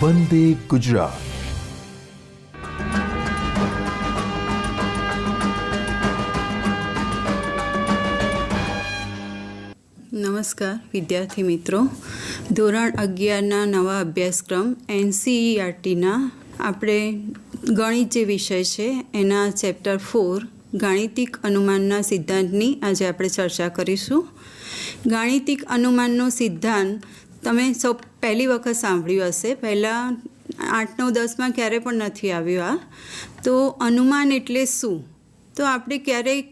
વંદે ગુજરાત। નમસ્કાર વિદ્યાર્થી મિત્રો, ધોરણ 11ના નવા અભ્યાસક્રમ NCERTના આપણે ગણિત જે વિષય છે એના ચેપ્ટર 4 ગાણિતિક અનુમાનના સિદ્ધાંતની આજે આપણે ચર્ચા કરીશું। ગાણિતિક અનુમાનનો સિદ્ધાંત તમે સૌ પહેલી વખત સાંભળ્યું હશે, પહેલાં 8, 9, 10માં ક્યારેય પણ નથી આવ્યું આ। તો અનુમાન એટલે શું? તો આપણે ક્યારેક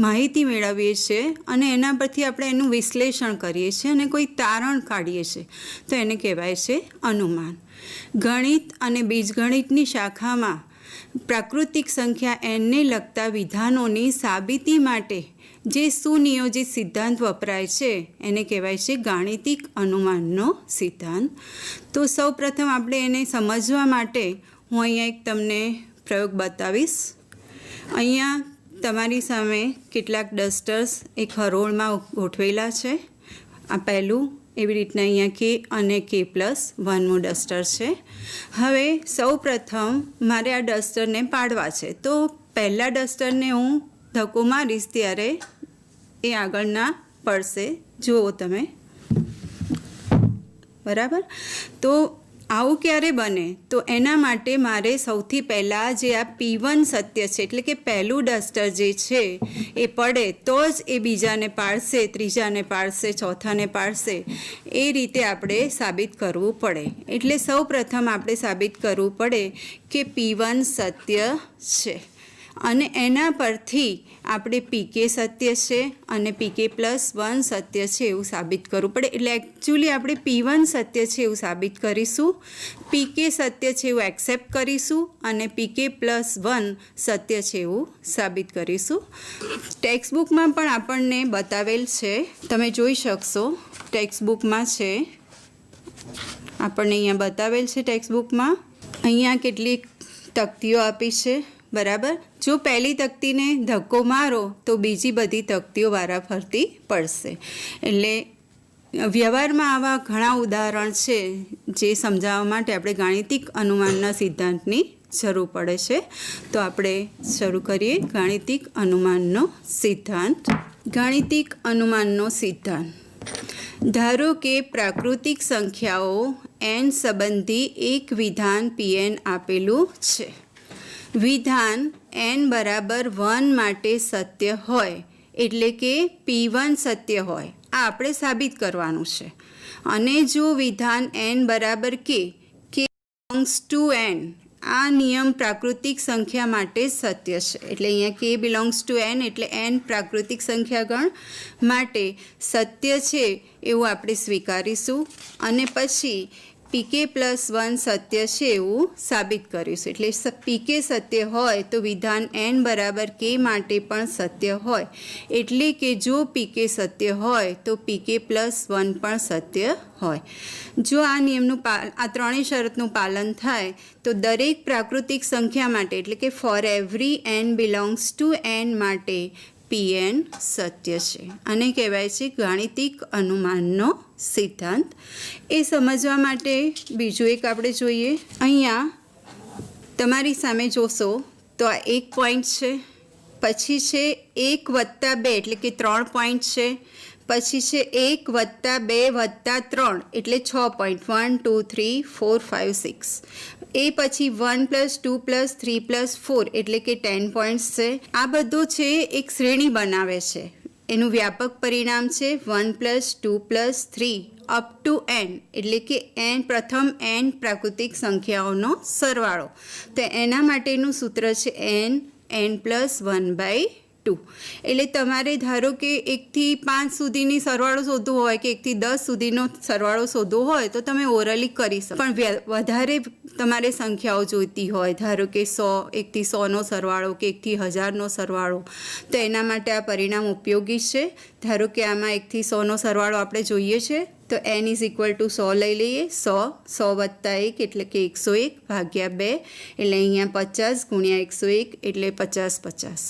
માહિતી મેળવીએ છીએ અને એના પરથી આપણે એનું વિશ્લેષણ કરીએ છીએ અને કોઈ તારણ કાઢીએ છીએ, તો એને કહેવાય છે અનુમાન। ગણિત અને બીજગણિતની શાખામાં પ્રાકૃતિક સંખ્યા nને લગતા વિધાનોની સાબિતી માટે જે સુનિયોજિત સિદ્ધાંત વપરાય છે એને કહેવાય છે ગાણિતિક અનુમાનનો સિદ્ધાંત। તો સૌપ્રથમ આપણે એને સમજવા માટે હું અહીંયા એક તમને પ્રયોગ બતાવીશ। અહીંયા તમારી સામે કેટલાક ડસ્ટર્સ એક હરોળમાં ગોઠવેલા છે। આ પહેલું, એવી રીતના અહીંયા K અને K+1મું ડસ્ટર છે। હવે સૌ પ્રથમ મારે આ ડસ્ટરને પાડવા છે, તો પહેલાં ડસ્ટરને હું ધક્કો મારીશ ત્યારે એ આગળના પડશે, જુઓ તમે, બરાબર? તો આવું ક્યારે બને? તો એના માટે મારે સૌથી પહેલાં જે આ P1 સત્ય છે, એટલે કે પહેલું ડસ્ટર જે છે એ પડે તો જ એ બીજાને પાડશે, ત્રીજાને પાડશે, ચોથાને પાડશે, એ રીતે આપણે સાબિત કરવું પડે। એટલે સૌ પ્રથમ આપણે સાબિત કરવું પડે કે P1 સત્ય છે અને એના પરથી આપણે PK સત્ય છે અને PK+1 સત્ય છે એવું સાબિત કરવું પડે। એટલે એકચ્યુઅલી આપણે P1 સત્ય છે એવું સાબિત કરીશું, PK સત્ય છે એવું એક્સેપ્ટ કરીશું અને PK+1 સત્ય છે એવું સાબિત કરીશું। ટેક્સ્ટબુકમાં પણ આપણને બતાવેલ છે, તમે જોઈ શકશો, ટેક્સ્ટબુકમાં છે, આપણને અહીંયા બતાવેલ છે ટેક્સ્ટબુકમાં। અહીંયા કેટલીક તકતીઓ આપી છે, બરાબર? જો પહેલી તકતીને ધક્કો મારો તો બીજી બધી તકતીઓ વારાફરતી પડશે। એટલે વ્યવહારમાં આવા ઘણા ઉદાહરણ છે જે સમજાવવા માટે આપણે ગાણિતિક અનુમાનના સિદ્ધાંતની જરૂર પડે છે। તો આપણે શરૂ કરીએ ગાણિતિક અનુમાનનો સિદ્ધાંત। ગાણિતિક અનુમાનનો સિદ્ધાંત: ધારો કે પ્રાકૃતિક સંખ્યાઓ n સંબંધી એક વિધાન Pn આપેલું છે। વિધાન n બરાબર 1 માટે સત્ય હોય, એટલે કે P1 સત્ય હોય, આ આપણે સાબિત કરવાનું છે। અને જો વિધાન n બરાબર k બિલોંગ્સ ટુ n, આ નિયમ પ્રાકૃતિક સંખ્યા માટે સત્ય છે। એટલે અહીંયા k બિલોંગ્સ ટુ n એટલે n પ્રાકૃતિક સંખ્યાગણ માટે સત્ય છે એવું આપણે સ્વીકારીશું અને પછી PK+1 સત્ય છે એવું સાબિત કરીશું। એટલે PK સત્ય હોય તો વિધાન n બરાબર k માટે પણ સત્ય હોય, એટલે કે જો PK સત્ય હોય તો PK+1 પણ સત્ય હોય। જો આ નિયમનું આ ત્રણેય શરતનું પાલન થાય તો દરેક પ્રાકૃતિક સંખ્યા માટે, એટલે કે for every n belongs to n માટે Pn સત્ય છે। આને કહેવાય છે ગાણિતિક અનુમાનનો સિદ્ધાંત। એ સમજવા માટે બીજું એક આપણે જોઈએ। અહીંયા તમારી સામે જોશો તો આ એક પોઈન્ટ છે, પછી છે 1+2 એટલે કે 3 પોઈન્ટ છે, પછી છે 1+2+3 એટલે 6 પોઈન્ટ, 1 2 3 4 5 6, એ પછી 1+2+3+4 એટલે કે 10 પોઈન્ટ્સ છે। આ બધું છે એક શ્રેણી બનાવે છે, એનું વ્યાપક પરિણામ છે 1+2+3 અપ ટુ n, એટલે કે પ્રથમ n પ્રાકૃતિક સંખ્યાઓનો સરવાળો। તો એના માટેનું સૂત્ર છે n+1/2। એટલે તમારે ધારો કે 1 થી 5 સુધીની સરવાળો શોધવો હોય કે 1 થી 10 સુધીનો સરવાળો શોધવો હોય તો તમે ઓરલી કરી શકો, પણ વધારે તમારે સંખ્યાઓ જોઈતી હોય, ધારો કે 100, 1 થી 100નો સરવાળો કે 1 થી 1000નો સરવાળો, તો એના માટે આ પરિણામ ઉપયોગી છે। ધારો કે આમાં 1 થી 100નો સરવાળો આપણે જોઈએ છે તો n ઇઝ ઇક્વલ ટુ 100 લઈ લઈએ. 100 વત્તા 1 એટલે કે 101 ભાગ્યા 2 એટલે અહીંયા 50 ગુણ્યા 101 એટલે 50.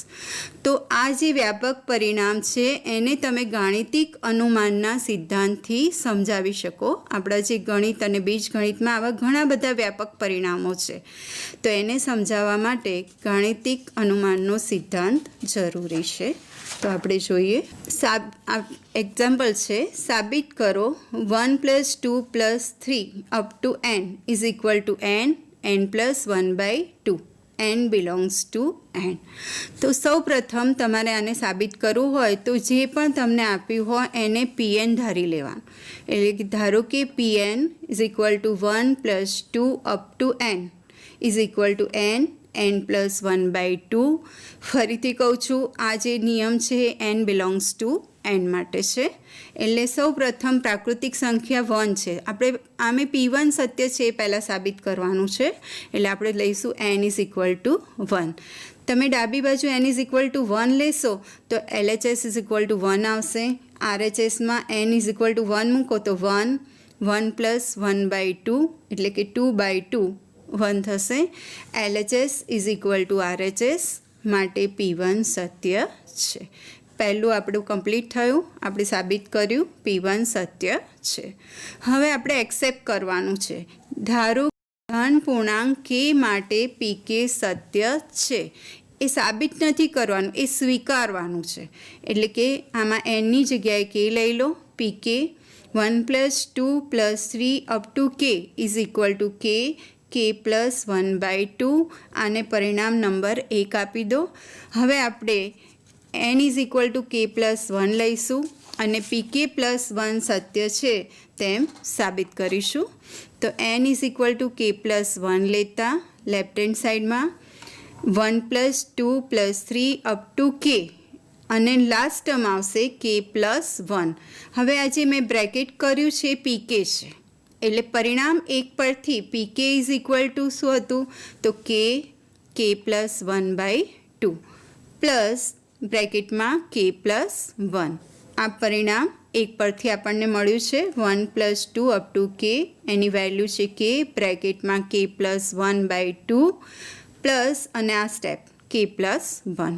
તો આ જે વ્યાપક પરિણામ છે એને તમે ગાણિતિક અનુમાનના સિદ્ધાંતથી સમજાવી શકો. આપણા જે ગણિત અને બીજગણિતમાં આવા ઘણા બધા વ્યાપક પરિણામો છે, તો એને સમજાવવા માટે ગાણિતિક અનુમાનનો સિદ્ધાંત જરૂરી છે. તો આપણે જોઈએ. એક્ઝામ્પલ છે, સાબિત કરો 1 + 2 + 3 up to n is equal to n + 1/2 n belongs to n. તો સૌ પ્રથમ તમારે આને સાબિત કરવું હોય તો જે પણ તમને આપ્યું હોય એને Pn ધારી લેવાનું. એટલે કે ધારો કે Pn is equal to 1 + 2 up to n is equal to n + 1/2. ફરીથી કહું છું, આ જે નિયમ છે n બિલોંગ્સ ટુ n માટે છે. એટલે સૌ પ્રથમ પ્રાકૃતિક સંખ્યા 1 છે. આપણે આમે P1 સત્ય છે એ પહેલાં સાબિત કરવાનું છે. એટલે આપણે લઈશું n ઇઝ ઇક્વલ ટુ 1. તમે ડાબી બાજુ n ઇઝ ઇક્વલ ટુ 1 લેશો તો LHS ઇઝ ઇક્વલ ટુ 1 આવશે. RHSમાં n ઇઝ ઇક્વલ ટુ 1 મૂકો તો 1 + 1/2 એટલે કે 2/2 1 થશે. LHS is equal to RHS માટે P1 સત્ય છે. પહેલું આપણું કમ્પ્લીટ થયું, આપણે સાબિત કર્યું P1 સત્ય છે. હવે આપણે એક્સેપ્ટ કરવાનું છે. ધારો ધન પૂર્ણાંક k માટે PK સત્ય છે. એ સાબિત નથી કરવાનું, એ સ્વીકારવાનું છે. એટલે કે આમાં nની જગ્યાએ k લઈ લો. PK 1 + 2 + 3 up to k is equal to k + 1/2. આને પરિણામ નંબર 1 આપી દો. હવે આપણે n is equal to k + 1 લઈશું અને PK + 1 સત્ય છે તેમ સાબિત કરીશું. તો n is equal to k + 1 લેતા લેફ્ટ હેન્ડ સાઈડમાં 1 + 2 + 3 અપ ટુ k અને લાસ્ટ ટર્મ આવશે k + 1. હવે આ જે મેં બ્રેકેટ કર્યું છે PK છે. એટલે પરિણામ 1 પરથી PK ઇઝ ઇક્વલ ટુ શું હતું? તો k + 1/2 પ્લસ બ્રેકેટમાં k + 1. આ પરિણામ 1 પરથી આપણને મળ્યું છે. 1 + 2 up to k any value છે k બ્રેકેટમાં k + 1/2 પ્લસ અને આ સ્ટેપ k + 1.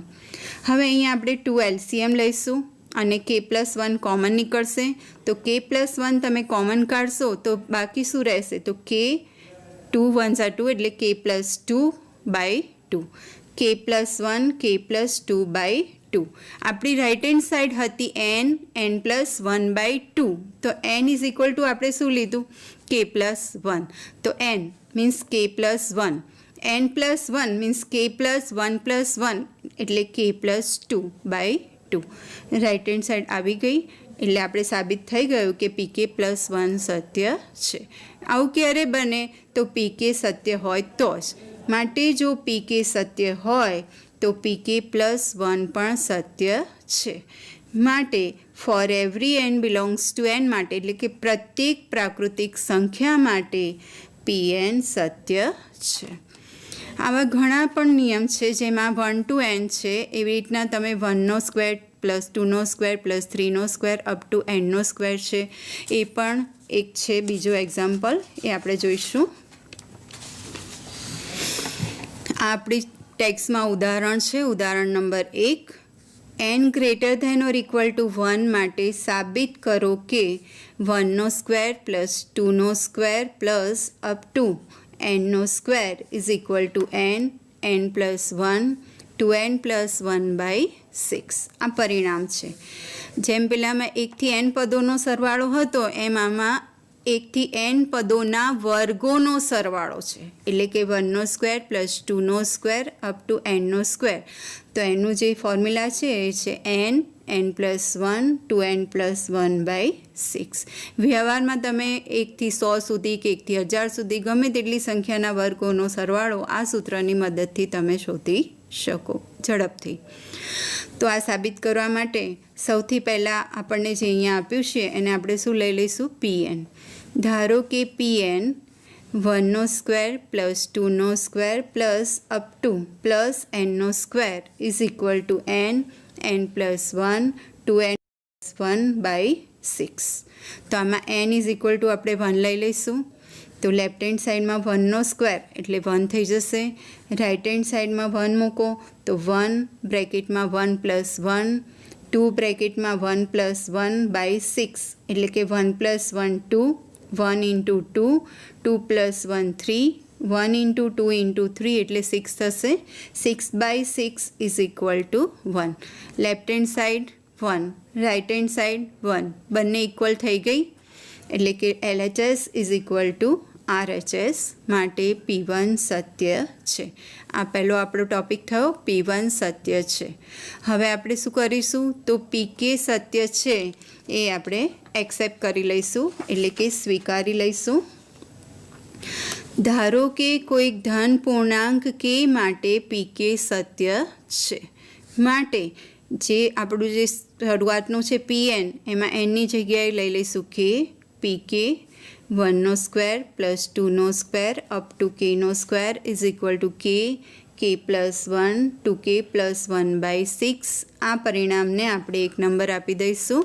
હવે અહીંયા આપણે 2 LCM લઈશું અને k + 1 કોમન નીકળશે. તો k + 1 તમે કોમન કાઢશો તો બાકી શું રહેશે? તો k 2 1 2 એટલે k + 2/2. k + 1 k + 2/2. આપણી રાઇટ હેન્ડ સાઈડ હતી n + 1/2. તો n ઇઝ ઇક્વલ ટુ આપણે શું લીધું? k + 1. તો n means k + 1. n + 1 means k + 1 + 1 એટલે k + 2/2. રાઇટ હેન્ડ સાઈડ આવી ગઈ. એટલે આપણે સાબિત થઈ ગયું કે PK + 1 સત્ય છે. આવું ક્યારે બને? તો PK સત્ય હોય તો જ. માટે જો PK સત્ય હોય તો PK + 1 પણ સત્ય છે. માટે for every n belongs to n માટે એટલે કે પ્રત્યેક પ્રાકૃતિક સંખ્યા માટે Pn સત્ય છે. આવા ઘણા પણ નિયમ છે જેમાં 1 to n છે. એવી રીતના તમે 1² + 2² + 3² અપ ટુ n² છે. એ પણ એક છે બીજો એક્ઝામ્પલ, એ આપણે જોઈશું. આ આપણી ટેક્સ્ટમાં ઉદાહરણ છે. ઉદાહરણ નંબર 1. n > = 1 માટે સાબિત કરો કે 1² + 2² + up to n² is equal to n + 1 2n + 1/6. આ પરિણામ છે. જેમ પેલામાં 1 થી n પદોનો સરવાળો હતો એમ આમાં 1 થી n પદોના વર્ગોનો સરવાળો છે. એટલે કે 1² + 2² અપ ટુ n². તો એનું જે ફોર્મ્યુલા છે એ છે n + 1 2n + 1/6. વ્યવહારમાં તમે 1 થી 100 સુધી કે 1 થી 1000 સુધી ગમે તેટલી સંખ્યાના વર્ગોનો સરવાળો આ સૂત્રની મદદથી તમે શોધી શકો ઝડપથી. તો આ સાબિત કરવા માટે સૌથી પહેલાં આપણને જે અહીંયા આપ્યું છે એને આપણે શું લઈ લઈશું? Pn. ધારો કે Pn 1² + 2² + up to +n² is equal to n + 1 2n + 1/6. 6. તો આમાં n ઇઝ ઇક્વલ ટુ આપણે 1 લઈ લઈશું. તો લેફ્ટ હેન્ડ સાઈડમાં 1નો સ્ક્વેર એટલે 1 થઈ જશે. રાઈટ હેન્ડ સાઈડમાં 1 મૂકો તો 1 બ્રેકેટમાં 1 પ્લસ 1, 2 બ્રેકેટમાં 1 પ્લસ 1 બાય 6 એટલે કે 1 plus 1 2, 1 into 2, 2 plus 1 3, 1 into 2 into 3 એટલે 6 થશે. 6 by 6 is equal to 1. Left hand side 1, right hand side 1, બંને ઇક્વલ થઈ ગઈ એટલે કે LHS is equal to RHS માટે P1 સત્ય છે. આ પહેલો આપણો ટૉપિક થયો, P1 સત્ય છે. હવે આપણે શું કરીશું તો PK સત્ય છે એ આપણે એક્સેપ્ટ કરી લઈશું એટલે કે સ્વીકારી લઈશું. ધારો કે કોઈક ધન પૂર્ણાંક K માટે PK સત્ય છે. માટે જે આપણું જે શરૂઆતનું છે PN એમાં nની જગ્યાએ લઈ લઈશું K, PK 1નો સ્ક્વેર પ્લસ 2નો સ્ક્વેર અપ ટુ Kનો square is equal to K plus 1 2K plus 1 by 6. આ પરિણામને આપણે એક નંબર આપી દઈશું.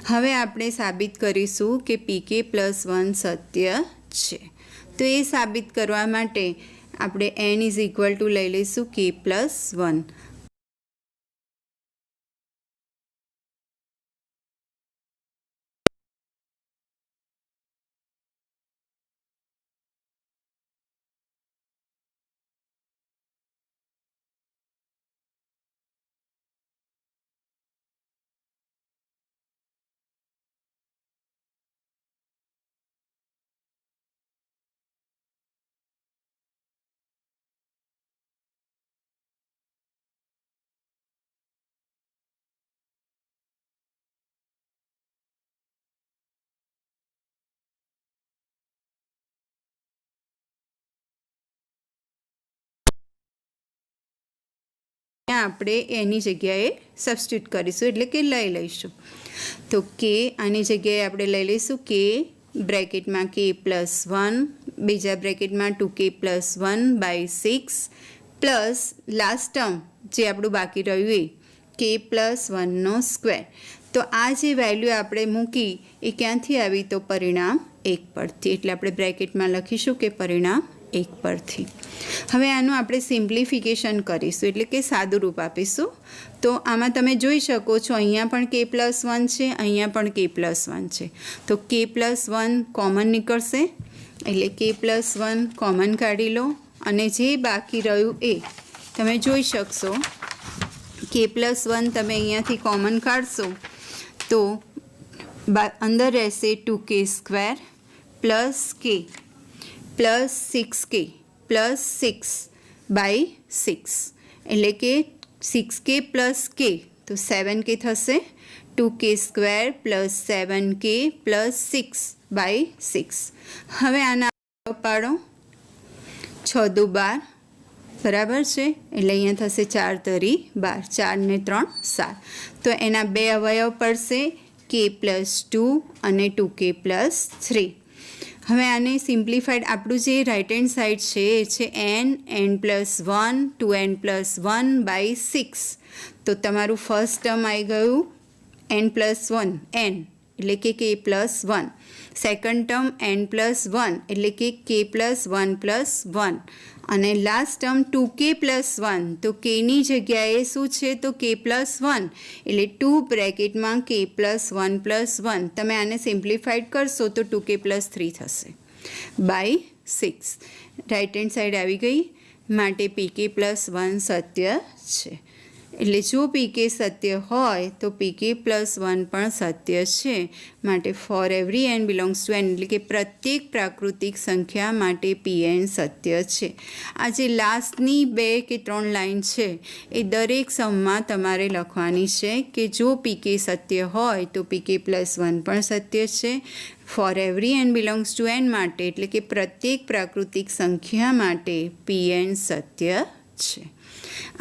હવે આપણે સાબિત કરીશું કે PK પ્લસ 1 સત્ય છે. તો એ સાબિત કરવા માટે આપણે n ઇઝ ઇક્વલ ટુ લઈ લઈશું K પ્લસ 1. આપણે એની જગ્યાએ સબસ્ટિટ્યૂટ કરીશું એટલે કે લઈ લઈશું. તો K આની જગ્યાએ આપણે લઈ લઈશું K બ્રેકેટમાં K પ્લસ 1, બીજા બ્રેકેટમાં 2K plus 1 by 6 plus last term જે આપણું બાકી રહ્યું એ K પ્લસ 1નો સ્ક્વેર. તો આ જે વેલ્યુ આપણે મૂકી એ ક્યાંથી આવી તો પરિણામ 1 પરથી, એટલે આપણે બ્રેકેટમાં લખીશું કે પરિણામ 1 પરથી. હવે આનું આપણે સિમ્પ્લિફિકેશન કરીશું એટલે કે સાદું રૂપ આપીશું. તો આમાં તમે જોઈ શકો છો અહીંયા પણ K પ્લસ 1 છે, અહીંયા પણ K પ્લસ 1 છે. તો K પ્લસ 1 કોમન નીકળશે એટલે K પ્લસ 1 કોમન કાઢી લો અને જે બાકી રહ્યું એ તમે જોઈ શકશો. K પ્લસ 1 તમે અહીંયાથી કોમન કાઢશો તો અંદર રહેશે 2K square plus K plus 6K plus 6 by 6 એટલે કે 6K પ્લસ K તો 7K થશે. 2K square plus 7K plus 6 by 6. હવે આના પાડો 6 દુ 12 બરાબર છે એટલે અહીંયા થશે 4 તરી 12, 4 ને 3 7. તો એના બે અવયવ પડશે K પ્લસ 2 અને 2K પ્લસ 3. હવે આને સિમ્પ્લિફાઈડ આપણું જે રાઇટ હેન્ડ સાઈડ છે એ છે n plus 1 2n plus 1 by 6. તો તમારું ફર્સ્ટ ટર્મ આવી ગયું n પ્લસ 1 n એટલે કે K plus 1. Second term n plus 1 એટલે કે K પ્લસ 1 પ્લસ 1 અને લાસ્ટ ટર્મ 2K પ્લસ 1. તો Kની જગ્યાએ શું છે તો K પ્લસ 1 એટલે 2 બ્રેકેટમાં K પ્લસ 1 પ્લસ 1. તમે આને સિમ્પ્લિફાઈડ કરશો તો 2K પ્લસ 3 થશે બાય 6. રાઇટ હેન્ડ સાઈડ આવી ગઈ માટે PK પ્લસ 1 સત્ય છે. એટલે જો PK સત્ય હોય તો PK પ્લસ 1 પણ સત્ય છે. માટે for every n belongs to n એટલે કે પ્રત્યેક પ્રાકૃતિક સંખ્યા માટે Pn સત્ય છે. આ જે લાસ્ટની 2 કે 3 લાઈન છે એ દરેક સમમાં તમારે લખવાની છે કે જો PK સત્ય હોય તો PK પ્લસ 1 પણ સત્ય છે. For every n belongs to n માટે એટલે કે પ્રત્યેક પ્રાકૃતિક સંખ્યા માટે Pn સત્ય છે.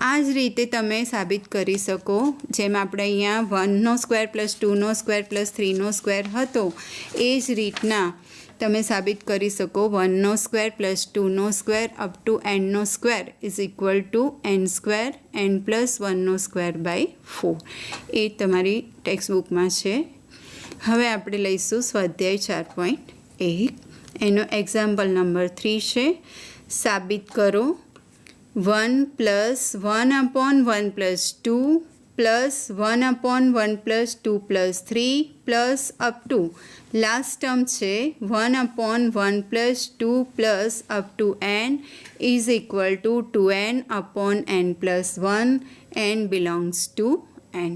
આ જ રીતે તમે સાબિત કરી શકો. જેમ આપણે અહીંયા 1નો સ્ક્વેર પ્લસ 2નો સ્ક્વેર પ્લસ 3નો સ્ક્વેર હતો એ જ રીતના તમે સાબિત કરી શકો 1નો સ્ક્વેર પ્લસ 2નો સ્ક્વેર અપ ટુ nનો square is equal to n square n plus 1નો સ્ક્વેર બાય 4. એ તમારી ટેક્સ્ટ બુકમાં છે. હવે આપણે લઈશું સ્વાધ્યાય 4.1 એનો એક્ઝામ્પલ નંબર 3 છે. સાબિત કરો 1 + 1/1 + 2 + 1/1 + 2 + 3 plus up to last term છે 1/1 + 2 plus up to n is equal two 2n/n + 1 n belongs to n.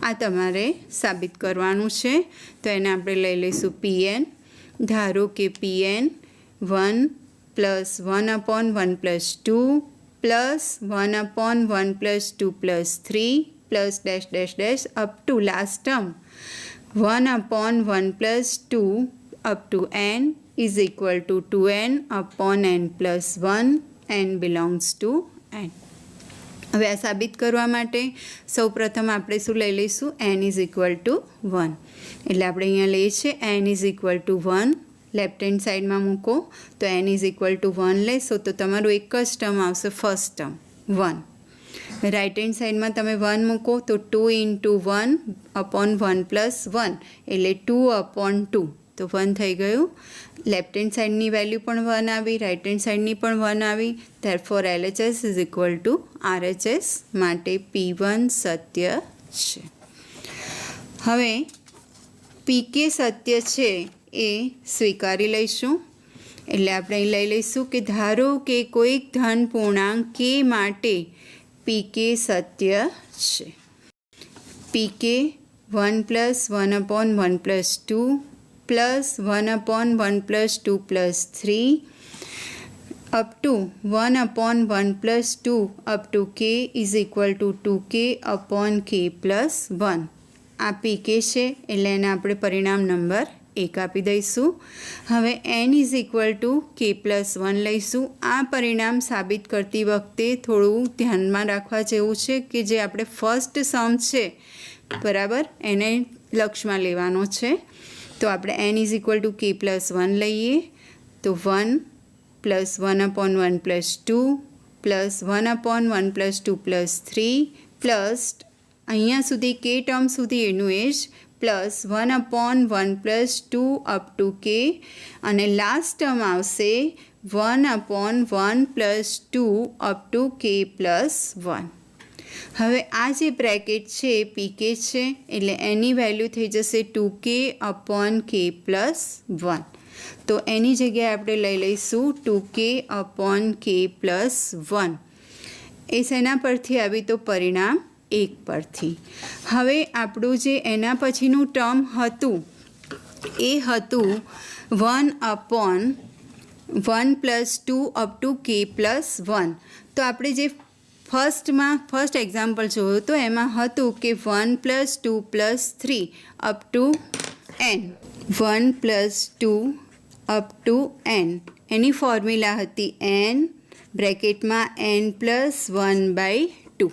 આ તમારે સાબિત કરવાનું છે. તો એને આપણે લઈ લઈશું Pn. ધારો કે Pn 1 + 1/1 + 2 + 1/1 + 2 + 3 plus dash dash dash up to last term 1/1 + 2 up to n is equal two 2n/n + 1 n belongs to n. હવે આ સાબિત કરવા માટે સૌપ્રથમ આપણે શું લઈ લઈશું n ઇઝ ઇક્વલ ટુ 1. એટલે આપણે અહીંયા લઈએ છીએ n is equal to 1. Left hand સાઈડમાં મૂકો તો n ઇઝ ઇક્વલ ટુ 1 લેશો તો તમારું એક જ ટર્મ આવશે, ફર્સ્ટ ટર્મ 1. રાઇટ હેન્ડ સાઈડમાં તમે 1 મૂકો તો 2 × 1/1 + 1 એટલે 2/2 તો 1 થઈ ગયું. લેફ્ટ હેન્ડ સાઈડની વેલ્યુ પણ 1 આવી, રાઇટ હેન્ડ સાઈડની પણ 1 આવી. Therefore LHS is equal to RHS માટે P1 સત્ય છે. હવે PK સત્ય છે એ સ્વીકારી લઈશું. એટલે આપણે અહીં લઈ લઈશું કે ધારો કે કોઈક ધન પૂર્ણાંક k માટે PK સત્ય છે. PK 1 + 1/1 + 2 + 1/1 + 2 + 3 up to 1/1 + 2 up to k is equal to 2k/k + 1. આ PK છે એટલે એને આપણે પરિણામ નંબર 1 આપી દઈશું. હવે n is equal to k + 1 લઈશું. આ પરિણામ સાબિત કરતી વખતે થોડું ધ્યાનમાં રાખવા જેવું છે કે જે આપણે ફર્સ્ટ સમ છે બરાબર એને લક્ષમાં લેવાનો છે. તો આપણે n is equal to k + 1 લઈએ તો 1 + 1/1 + 2 + 1/1 + 2 + 3 પ્લસ અહીંયા સુધી k ટર્મ સુધી એનું એ જ પ્લસ 1/1 + 2 અપ ટુ k અને લાસ્ટ ટર્મ આવશે 1/1 + 2 અપ ટુ k + 1. હવે આ જે બ્રેકેટ છે એ PK છે એટલે એની વેલ્યુ થઈ જશે 2k/k + 1. તો એની જગ્યાએ આપણે લઈ લઈશું 2k/k + 1. એ શેના પરથી આવી તો પરિણામ 1 પરથી. હવે આપણું જે એના પછીનું ટર્મ હતું એ હતું 1/1 + 2 અપ ટુ k + 1. તો આપણે જે ફર્સ્ટ એક્ઝામ્પલ જોયું તો એમાં હતું કે 1 + 2 + 3 up to n. 1 + 2 up to n any formula હતી n બ્રેકેટમાં n + 1/2.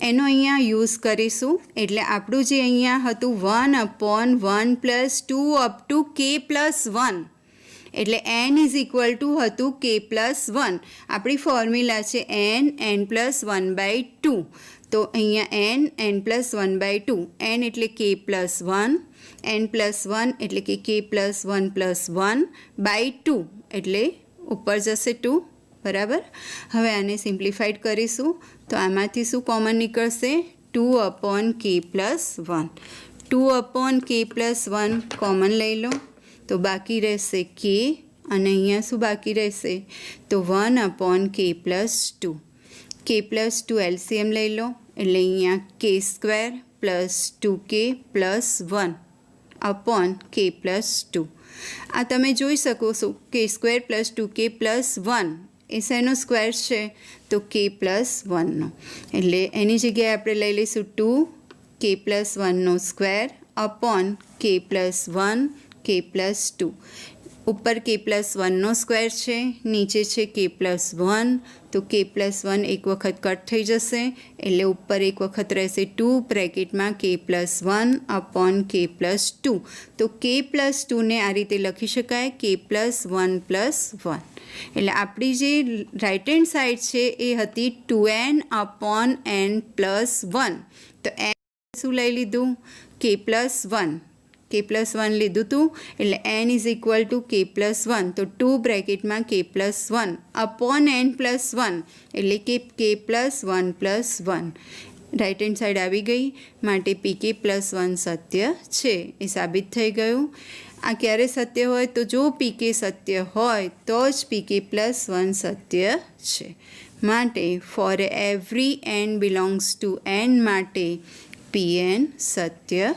એનો અહીંયા યુઝ કરીશું. એટલે આપણું જે અહીંયા હતું 1/1 + 2 અપ ટુ k + 1 એટલે n ઇઝ ઇક્વલ ટુ હતું k + 1. આપણી ફોર્મ્યુલા છે n + 1/2. તો અહીંયા n + 1/2 n એટલે k + 1 n + 1 એટલે કે k + 1 + 1/2 એટલે ઉપર જશે 2 બરાબર. હવે આને સિમ્પ્લિફાઈડ કરીશું તો આમાંથી શું કોમન નીકળશે 2/k + 1. 2/k + 1 કોમન લઈ લો તો બાકી રહેશે k અને અહીંયા શું બાકી રહેશે તો 1/k + 2. k + 2 LCM લઈ લો એટલે અહીંયા k² + 2k + 1 / k + 2. આ તમે જોઈ શકો છો k² + 2k + 1 એ શેનો સ્ક્વેર છે તો k + 1નો. એટલે એની જગ્યાએ આપણે લઈ લઈશું 2k + 1નો સ્ક્વેર / k + 1 k + 2. ઉપર k + 1નો સ્ક્વેર છે, નીચે છે k + 1 તો k + 1 એક વખત કટ થઈ જશે એટલે ઉપર એક વખત રહેશે 2 બ્રેકેટમાં k + 1 / k + 2. તો k + 2ને આ રીતે લખી શકાય k + 1 + 1. એટલે આપણી જે રાઇટ હેન્ડ સાઈડ છે એ હતી 2n/n + 1. તો n શું લઈ લીધું k + 1 k+1 લીધું હતું એટલે n is equal to k+1 તો 2 બ્રેકેટમાં k+1 અપોન n+1 એટલે કે k+1+1 રાઇટ હેન્ડ સાઈડ આવી ગઈ માટે pk+1 સત્ય છે એ સાબિત થઈ ગયું. આ ક્યારે સત્ય હોય તો જો pk સત્ય હોય તો જ pk+1 સત્ય છે માટે for every n belongs to n માટે pn સત્ય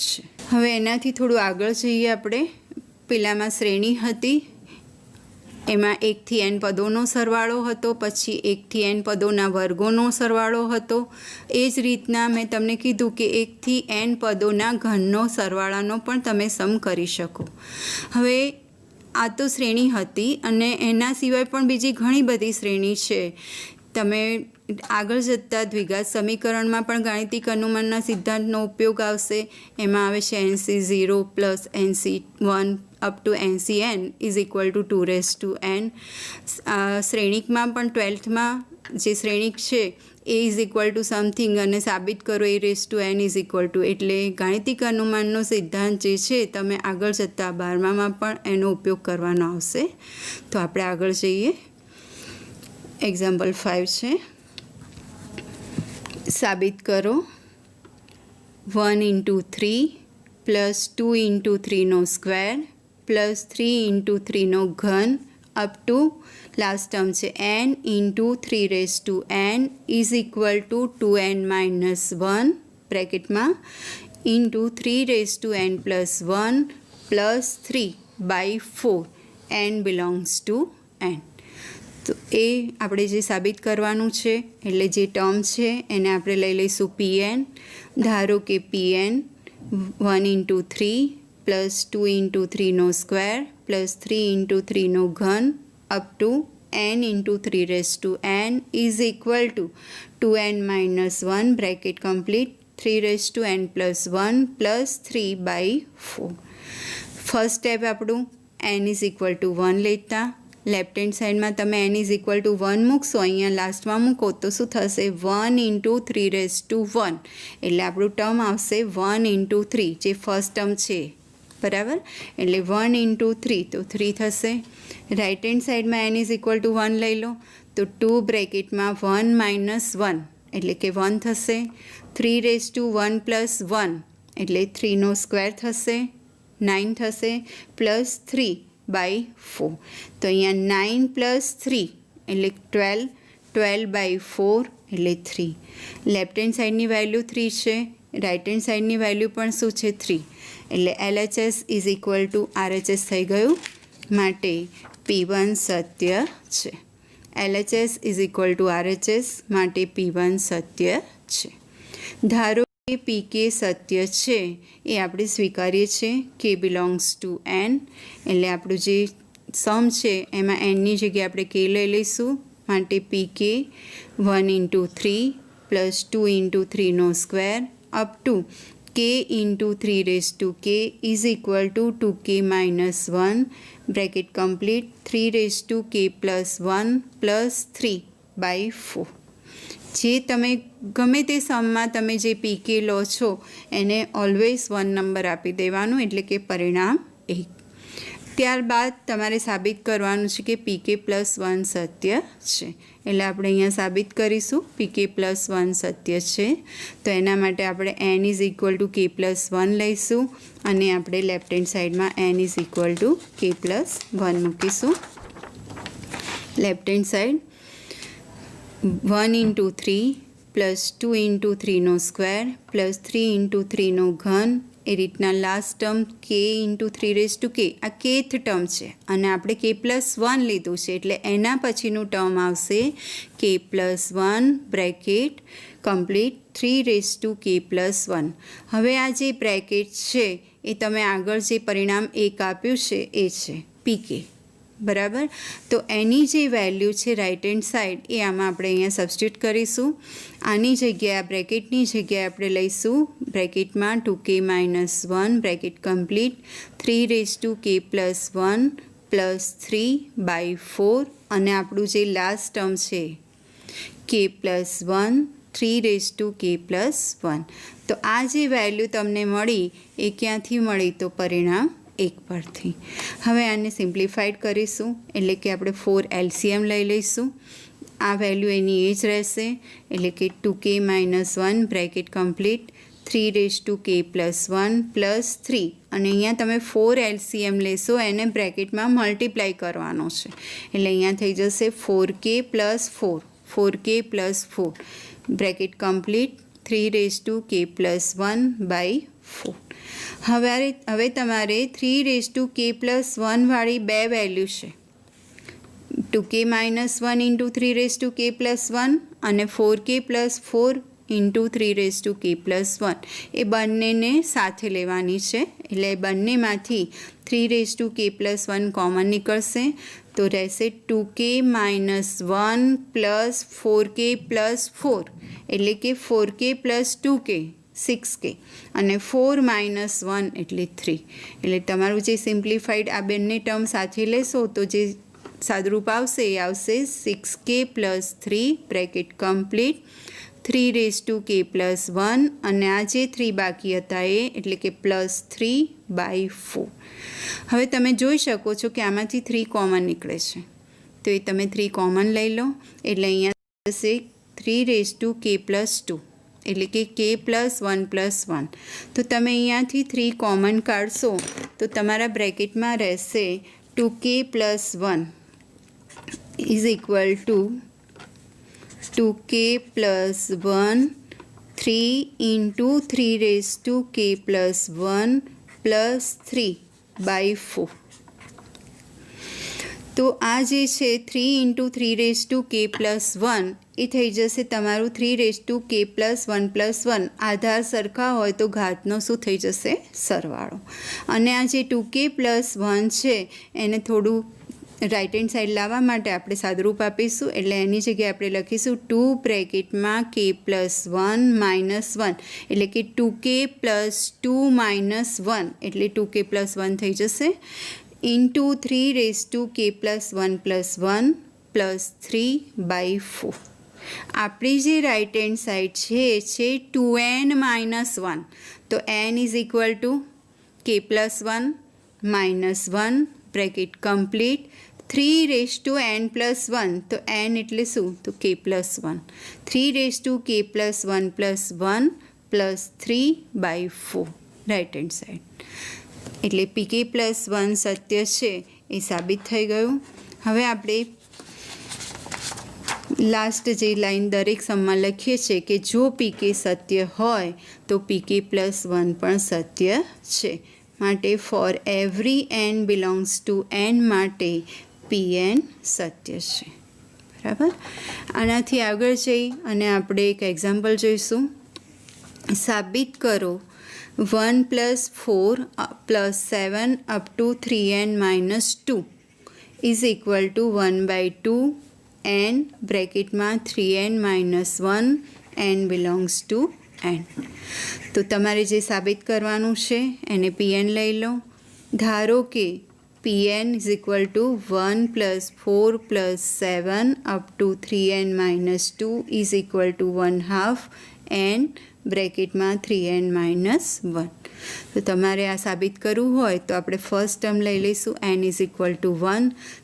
છે. હવે એનાથી થોડું આગળ જઈએ આપણે. પેલામાં શ્રેણી હતી એમાં 1 થી n પદોનો સરવાળો હતો, પછી 1 થી n પદોના વર્ગોનો સરવાળો હતો. એ જ રીતના મેં તમને કીધું કે 1 થી n પદોના ઘનનો સરવાળાનો પણ તમે સમ કરી શકો. હવે આ તો શ્રેણી હતી અને એના સિવાય પણ બીજી ઘણી બધી શ્રેણી છે. તમે આગળ જતાં દ્વિઘાત સમીકરણમાં પણ ગાણિતિક અનુમાનના સિદ્ધાંતનો ઉપયોગ આવશે. એમાં આવે છે NC0 plus NC1 up to NCn is equal to 2n. શ્રેણિકમાં પણ 12થમાં જે શ્રેણિક છે એ ઇઝ ઇક્વલ ટુ સમથિંગ અને સાબિત કરો n ઇઝ ઇક્વલ ટુ, એટલે ગાણિતિક અનુમાનનો સિદ્ધાંત જે છે તમે આગળ જતાં 12માં પણ એનો ઉપયોગ કરવાનો આવશે. તો આપણે આગળ જઈએ. એક્ઝામ્પલ 5 છે. સાબિત કરો 1 into 3 પ્લસ 2 into 3નો સ્ક્વેર પ્લસ 3 into 3નો ઘન અપ ટુ લાસ્ટ ટર્મ છે n into 3n is equal to 2n minus 1 બ્રેકેટમાં into 3n plus 1 plus 3/4 n belongs to n. તો એ આપણે જે સાબિત કરવાનું છે એટલે જે ટર્મ છે એને આપણે લઈ લઈશું pn. ધારો કે pn 1 into 3 પ્લસ 2 into 3નો સ્ક્વેર પ્લસ 3 into 3નો ઘન up to n into 3n is equal to 2n minus 1 bracket complete 3n plus 1 plus 3/4. First step આપણું n ઇઝ ઇક્વલ ટુ 1 લેતા લેફ્ટ હેન્ડ સાઈડમાં તમે n is equal to 1 મૂકશો, અહીંયા લાસ્ટમાં મૂકો તો શું થશે 1 into 3 એટલે આપણું ટર્મ આવશે 1 into 3 જે ફર્સ્ટ ટર્મ છે બરાબર. એટલે 1 into 3 તો 3 થશે. રાઇટ હેન્ડ સાઈડમાં n ઇઝ ઇક્વલ ટુ 1 લઈ લો તો 2 બ્રેકેટમાં 1 minus 1 એટલે કે 1 થશે. 3 plus 1 એટલે 3નો સ્ક્વેર થશે 9 થશે પ્લસ 3/4. તો અહીંયા 9 plus 3 એટલે 12/4 એટલે 3. લેફ્ટ હેન્ડ સાઈડની વેલ્યુ 3 છે, રાઇટ હેન્ડ સાઈડની વેલ્યુ પણ શું છે 3. એટલે LHS is equal to RHS થઈ ગયું માટે P1 સત્ય છે. LHS is equal to RHS માટે P1 સત્ય છે. ધારો કે PK સત્ય છે એ આપણે સ્વીકારીએ છીએ K બિલોંગ્સ ટુ n. એટલે આપણું જે સમ છે એમાં nની જગ્યાએ આપણે K લઈ લઈશું માટે PK 1 into 3 પ્લસ 2 into 3નો square up to K into 3k is equal to 2k minus 1 bracket complete 3k plus 1 plus 3/4. જે તમે ગમે તે સમમાં તમે જે PK લો છો એને ઓલવેઝ 1 નંબર આપી દેવાનું એટલે કે પરિણામ 1. ત્યારબાદ તમારે સાબિત કરવાનું છે કે pk+1 સત્ય છે. એટલે આપણે અહીંયા સાબિત કરીશું pk+1 સત્ય છે. તો એના માટે આપણે n is equal to k+1 લઈશું અને આપણે લેફ્ટ હેન્ડ સાઈડમાં n is equal to k+1 મૂકીશું. Left hand side 1 into 3 plus 2 into 3નો સ્ક્વેર પ્લસ 3 into 3નો ઘન એ રીતના last term k into 3k આ kth ટર્મ છે અને આપણે k+1 લીધું છે એટલે એના પછીનું ટર્મ આવશે k+1 બ્રેકેટ કમ્પ્લીટ 3k+1. હવે આ જે બ્રેકેટ છે એ તમે આગળ જે પરિણામ 1 આપ્યું છે એ છે PK બરાબર. તો એની જે વેલ્યુ છે રાઇટ હેન્ડ સાઈડ એ આમાં આપણે અહીંયા સબસ્ટિટ્યુટ કરીશું. આની જગ્યાએ આ બ્રેકેટની જગ્યાએ આપણે લઈશું બ્રેકેટમાં 2k minus 1 bracket complete 3k+1 plus 3/4 અને આપણું જે લાસ્ટ ટર્મ છે k+1 3k+1. તો આ જે વેલ્યુ તમને મળી એ ક્યાંથી મળી? તો પરિણામ 1 પરથી. હવે આને સિમ્પ્લિફાઈડ કરીશું, એટલે કે આપણે 4 LCM લઈ લઈશું. આ વેલ્યુ એની એ જ રહેશે, એટલે કે 2k - 1 બ્રેકેટ કમ્પ્લીટ 3k + 1 + 3, અને અહીંયા તમે 4 LCM લેશો, એને બ્રેકેટમાં મલ્ટીપ્લાય કરવાનો છે, એટલે અહીંયા થઈ જશે 4k + 4 4k + 4 bracket complete 3k + 1/4. હવે તમારે 3k + 1 વાળી બે વેલ્યુ છે, 2k - 1 × 3k + 1 અને 4k + 4 × 3k + 1, એ બંનેને સાથે લેવાની છે, એટલે બંનેમાંથી 3k + 1 કોમન નીકળશે, તો રહેશે 2k - 1 + 4k + 4, એટલે કે 4k + 2k 6k, અને 4 - 1 એટલે 3. એટલે તમારું જે સિમ્પ્લિફાઈડ આ બંને ટર્મ સાથે લેશો તો જે સાદુરૂપ આવશે એ આવશે 6k + 3 બ્રેકેટ કમ્પ્લીટ 3k + 1, અને આ જે 3 બાકી હતા એ એટલે કે +3/4. હવે તમે જોઈ શકો છો કે આમાંથી 3 કોમન નીકળે છે, તો એ તમે 3 કોમન લઈ લો, એટલે અહીંયા થશે 3k + 2, એટલે કે k + 1 + 1. તો તમે અહીંયાથી 3 કોમન કાઢશો તો તમારા બ્રેકેટમાં રહેશે 2k + 1 = 2k + 1 3 × 3k + 1 + 3/4. તો આ જે છે 3 × 3k + 1 એ થઈ જશે તમારું 3k + 1 + 1. આધાર સરખા હોય તો ઘાતનો શું થઈ જશે? સરવાળો. અને આ જે 2k + 1 છે એને થોડું રાઇટ હેન્ડ સાઈડ લાવવા માટે આપણે સાદુરૂપ આપીશું, એટલે એની જગ્યાએ આપણે લખીશું 2 બ્રેકેટમાં k + 1 - 1, એટલે કે 2k + 2 - 1, એટલે 2k + 1 થઈ જશે, × 3k + 1 + 1 + 3/4. આપણી જે રાઇટ હેન્ડ સાઈડ છે 2n - 1, તો n = k + 1 - 1 bracket complete 3n + 1, તો n એટલે શું? તો k + 1 3k + 1 + 1 + 3/4 right hand side. એટલે pk + 1 સત્ય છે એ સાબિત થઈ ગયું. હવે આપણે લાસ્ટ જે લાઈન દરેક સમમાં લખીએ છીએ કે જો pk સત્ય હોય તો pk + 1 પણ સત્ય છે, માટે for every n belongs to n માટે pn સત્ય છે. બરાબર. આનાથી આગળ જઈ અને આપણે એક એક્ઝામ્પલ જોઈશું. સાબિત કરો 1 + 4 + 7 up to 3n - 2 = 1/2 n બ્રેકેટમાં 3n - 1 n belongs to n. તો તમારે જે સાબિત કરવાનું છે એને pn લઈ લો. ધારો કે pn = 1 + 4 + 7 up to 3n - 2 = 1/2 n બ્રેકેટમાં 3n - 1. તો તમારે આ સાબિત કરવું હોય તો આપણે ફર્સ્ટ ટર્મ લઈ લઈશું n = 1.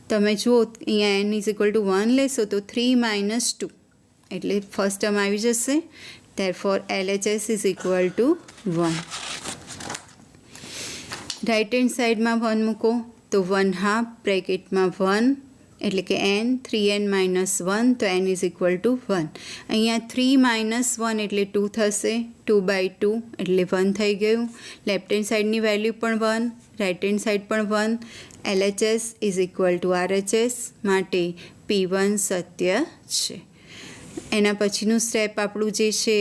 તમે જુઓ અહીંયા n = 1 લેશો તો 3 - 2, એટલે ફર્સ્ટ ટર્મ આવી જશે. therefore LHS = 1. રાઇટ હેન્ડ સાઈડમાં 1 મૂકો તો 1/2 બ્રેકેટમાં 1, એટલે કે n 3n - 1, તો n = 1. અહીંયા 3 - 1 એટલે 2 થશે, 2/2 એટલે 1 થઈ ગયું. લેફ્ટ હેન્ડ સાઈડની વેલ્યુ પણ 1, રાઇટ હેન્ડ સાઈડ પણ 1. LHS = RHS, માટે p1 સત્ય છે. એના પછીનું સ્ટેપ આપણું જે છે,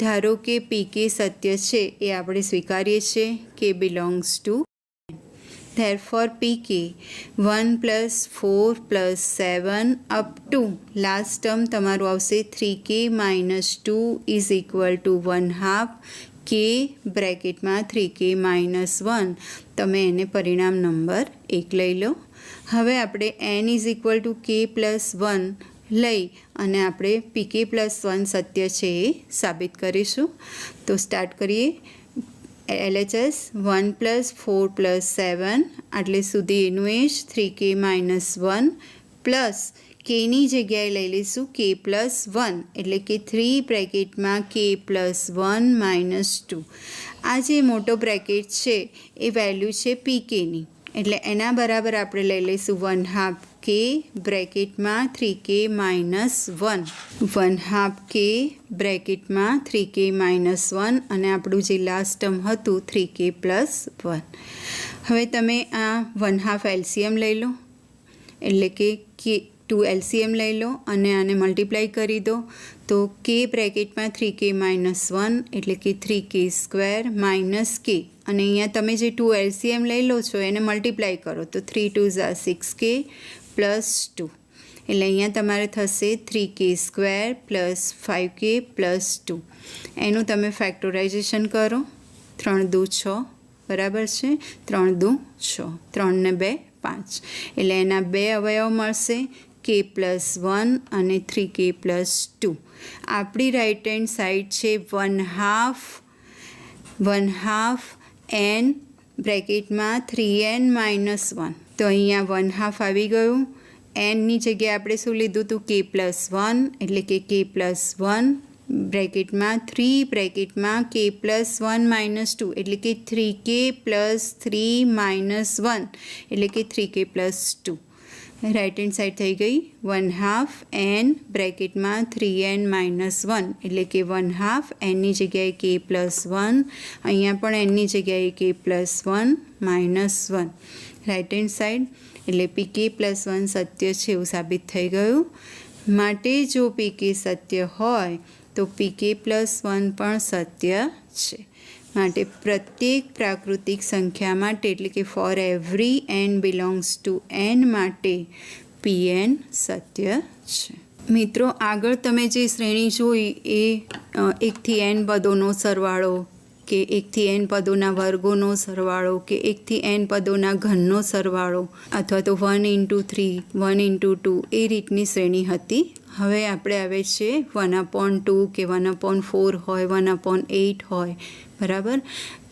ધારો કે pk સત્ય છે એ આપણે સ્વીકારીએ છીએ k belongs to n. therefore pk 1 + 4 + 7 up to last term તમારું આવશે 3k - 2 = 1/2 k બ્રેકેટમાં 3k - 1. તમે એને પરિણામ નંબર 1 લઈ લો. હવે આપણે n = k + 1 લઈ અને આપણે પીકે પ્લસ 1 સત્ય છે એ સાબિત કરીશું. તો સ્ટાર્ટ કરીએ. LHS 1 + 4 + 7 આટલે સુધી એનું એ જ 3k - 1 પ્લસ કેની જગ્યાએ લઈ લઈશું k + 1 એટલે કે 3 બ્રેકેટમાં k + 1 - 2. આ જે મોટો બ્રેકેટ છે એ વેલ્યુ છે pkની એટલે એના બરાબર આપણે લઈ લઈશું 1/2 k બ્રેકેટમાં 3k - 1 1/2 k બ્રેકેટમાં 3k - 1 અને આપણું જે લાસ્ટ ટર્મ હતું 3k + 1. હવે તમે આ 1/2 LCM લઈ લો એટલે કે 2 LCM લઈ લો અને આને મલ્ટીપ્લાય કરી દો તો k બ્રેકેટમાં 3k - 1 એટલે કે 3k² - k અને અહીંયા તમે જે 2 LCM લઈ લો છો એને મલ્ટીપ્લાય કરો તો 3 × 2 = 6k + 2 એટલે અહીંયા તમારે થશે 3k² + 5k + 2. એનું તમે ફેક્ટોરાઇઝેશન કરો 3 × 2 = 6 બરાબર છે. 3 × 2 = 6 3 ને 2 = 5 એટલે એના 2 અવયવ મળશે k + 1 અને 3k + 2. આપણી રાઇટ હેન્ડ સાઈડ છે 1/2 n બ્રેકેટમાં 3n - 1 તો અહીંયા 1/2 આવી ગયું. nની જગ્યાએ આપણે શું લીધું હતું k + 1 એટલે કે k + 1 બ્રેકેટમાં 3 બ્રેકેટમાં k + 1 - 2 એટલે કે 3k + 3 - 1 એટલે કે 3k + 2. રાઇટ હેન્ડ સાઈડ થઈ ગઈ 1/2 n બ્રેકેટમાં 3n - 1 એટલે કે 1/2 nની જગ્યાએ k + 1 અહીંયા પણ nની જગ્યાએ k + 1 - 1 રાઇટ હેન્ડ સાઈડ એટલે pk + 1 સત્ય છે એવું સાબિત થઈ ગયું. માટે જો pk સત્ય હોય તો pk + 1 પણ સત્ય છે. માટે પ્રત્યેક પ્રાકૃતિક સંખ્યા માટે એટલે કે for every n belongs to n માટે pn સત્ય છે. મિત્રો આગળ તમે જે શ્રેણી જોઈ એ 1 થી n પદોનો સરવાળો કે 1 થી n પદોના વર્ગોનો સરવાળો કે 1 થી n પદોના ઘનનો સરવાળો અથવા તો 1 × 3 1 × 2 એ રીતની શ્રેણી હતી. હવે આપણે આવે છે 1/2 કે 1/4 હોય 1/8 હોય બરાબર.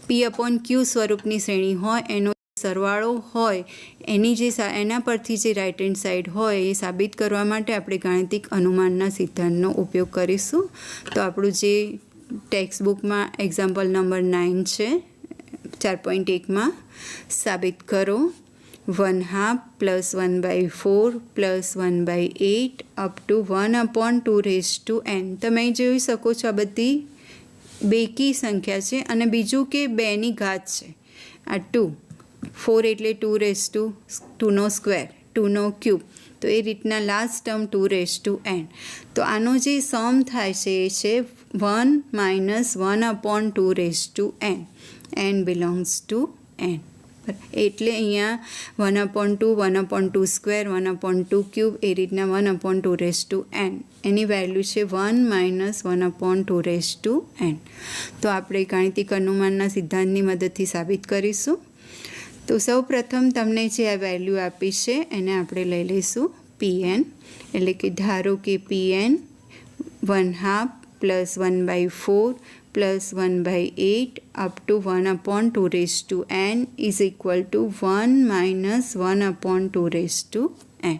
p/q સ્વરૂપની શ્રેણી હોય એનો સરવાળો હોય એના પરથી જે રાઇટ હેન્ડ સાઈડ હોય એ સાબિત કરવા માટે આપણે ગાણિતિક અનુમાનના સિદ્ધાંતનો ઉપયોગ કરીશું. તો આપણું જે ટેક્સ્ટ બુકમાં એક્ઝામ્પલ નંબર 9 છે 4.1માં સાબિત કરો 1/2 + 1/4 + 1/8 અપ ટુ 1/2n. તમે જોઈ શકો છો આ બધી બેકી સંખ્યા છે અને બીજું કે 2ની ઘાત છે. આ 2 4 એટલે 2^2 2નો ક્યુબ તો એ રીતના લાસ્ટ ટર્મ 2^n. તો આનો જે સમ થાય છે એ છે 1 - 1/2n. n belongs to n એટલે અહીંયા 1/2 1/2² 1/2³ એ રીતના 1/2n એની વેલ્યુ છે 1 - 1/2n. તો આપણે ગાણિતિક અનુમાનના સિદ્ધાંતની મદદથી સાબિત કરીશું. તો સૌ પ્રથમ તમને જે આ વેલ્યુ આપી છે એને આપણે લઈ લઈશું pn એટલે કે ધારો કે pn 1/2 + 1/4 + 1/8 up two 1/2n is equal to 1 - 1/2n.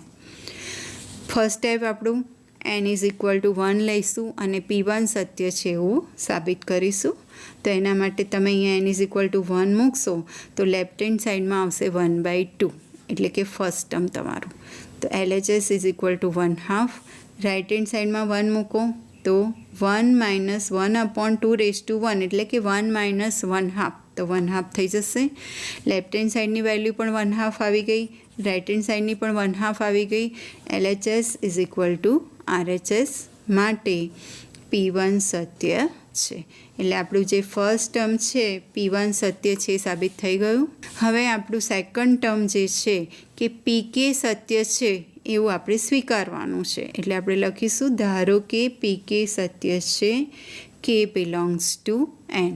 First step આપણું n ઇઝ ઇક્વલ ટુ 1 લઈશું અને p1 સત્ય છે એવું સાબિત કરીશું. તો એના માટે તમે અહીંયા n ઇઝ ઇક્વલ ટુ 1 મૂકશો તો લેફ્ટ હેન્ડ સાઈડમાં આવશે 1/2 એટલે કે ફર્સ્ટ ટર્મ તમારું. તો LHS is equal to 1/2 right hand સાઈડમાં 1 મૂકો તો 1 - 1/2n એટલે કે 1 - 1/2 તો 1/2 થઈ જશે. લેફ્ટ હેન્ડ સાઈડની વેલ્યુ પણ 1/2 આવી ગઈ રાઇટ હેન્ડ સાઈડની પણ 1/2 આવી ગઈ. LHS is equal to RHS માટે p1 સત્ય છે. એટલે આપણું જે ફર્સ્ટ ટર્મ છે p1 સત્ય છે સાબિત થઈ ગયું. હવે આપણું સેકન્ડ ટર્મ જે છે કે pk સત્ય છે એવું આપણે સ્વીકારવાનું છે. એટલે આપણે લખીશું ધારો કે pk સત્ય છે કે બિલોંગ્સ ટુ એન.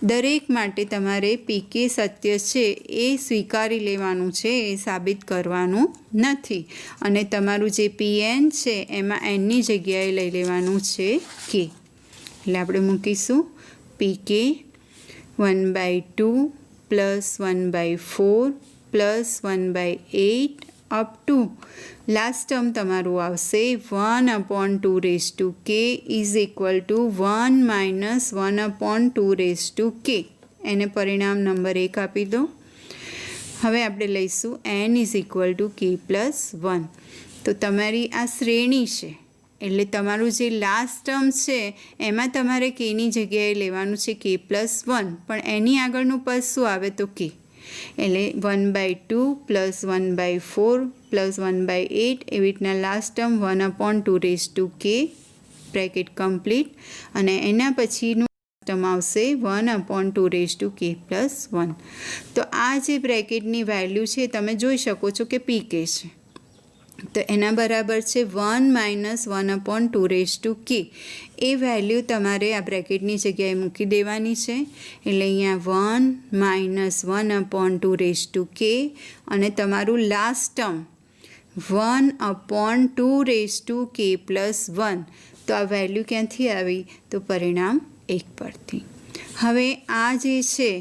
દરેક માટે તમારે પીકે સત્ય છે એ સ્વીકારી લેવાનું છે, એ સાબિત કરવાનું નથી. અને તમારું જે પીએન છે એમાં એનની જગ્યાએ લઈ લેવાનું છે કે. એટલે આપણે મૂકીશું PK 1/2 plus 1/4 plus 1/8 up to last term તમારું આવશે 1/2 ઇઝ ઇક્વલ ટુ 1 માઇનસ 1/2 એને પરિણામ નંબર 1 આપી દો. હવે આપણે લઈશું n is equal to k plus 1. તો તમારી આ શ્રેણી છે, એટલે તમારું જે લાસ્ટ ટર્મ છે એમાં તમારે કેની જગ્યાએ લેવાનું છે k પ્લસ 1, પણ એની આગળનું પદ શું આવે તો k. એટલે 1/2 પ્લસ 1/4 પ્લસ 1/8 એવી રીતના લાસ્ટ ટર્મ 1/2 બ્રેકેટ કમ્પ્લીટ. અને એના પછીનું ટર્મ આવશે 1/2 પ્લસ 1. તો આ જે બ્રેકેટની વેલ્યુ છે તમે જોઈ શકો છો કે પીકે છે, તો એના બરાબર છે 1 માઇનસ 1/2 એ વેલ્યુ તમારે આ બ્રેકેટની જગ્યાએ મૂકી દેવાની છે. એટલે અહીંયા 1 માઇનસ 1/2 અને તમારું લાસ્ટ ટર્મ 1/2 પ્લસ 1. તો આ વેલ્યુ ક્યાંથી આવી તો પરિણામ 1 પરથી. હવે આ જે છે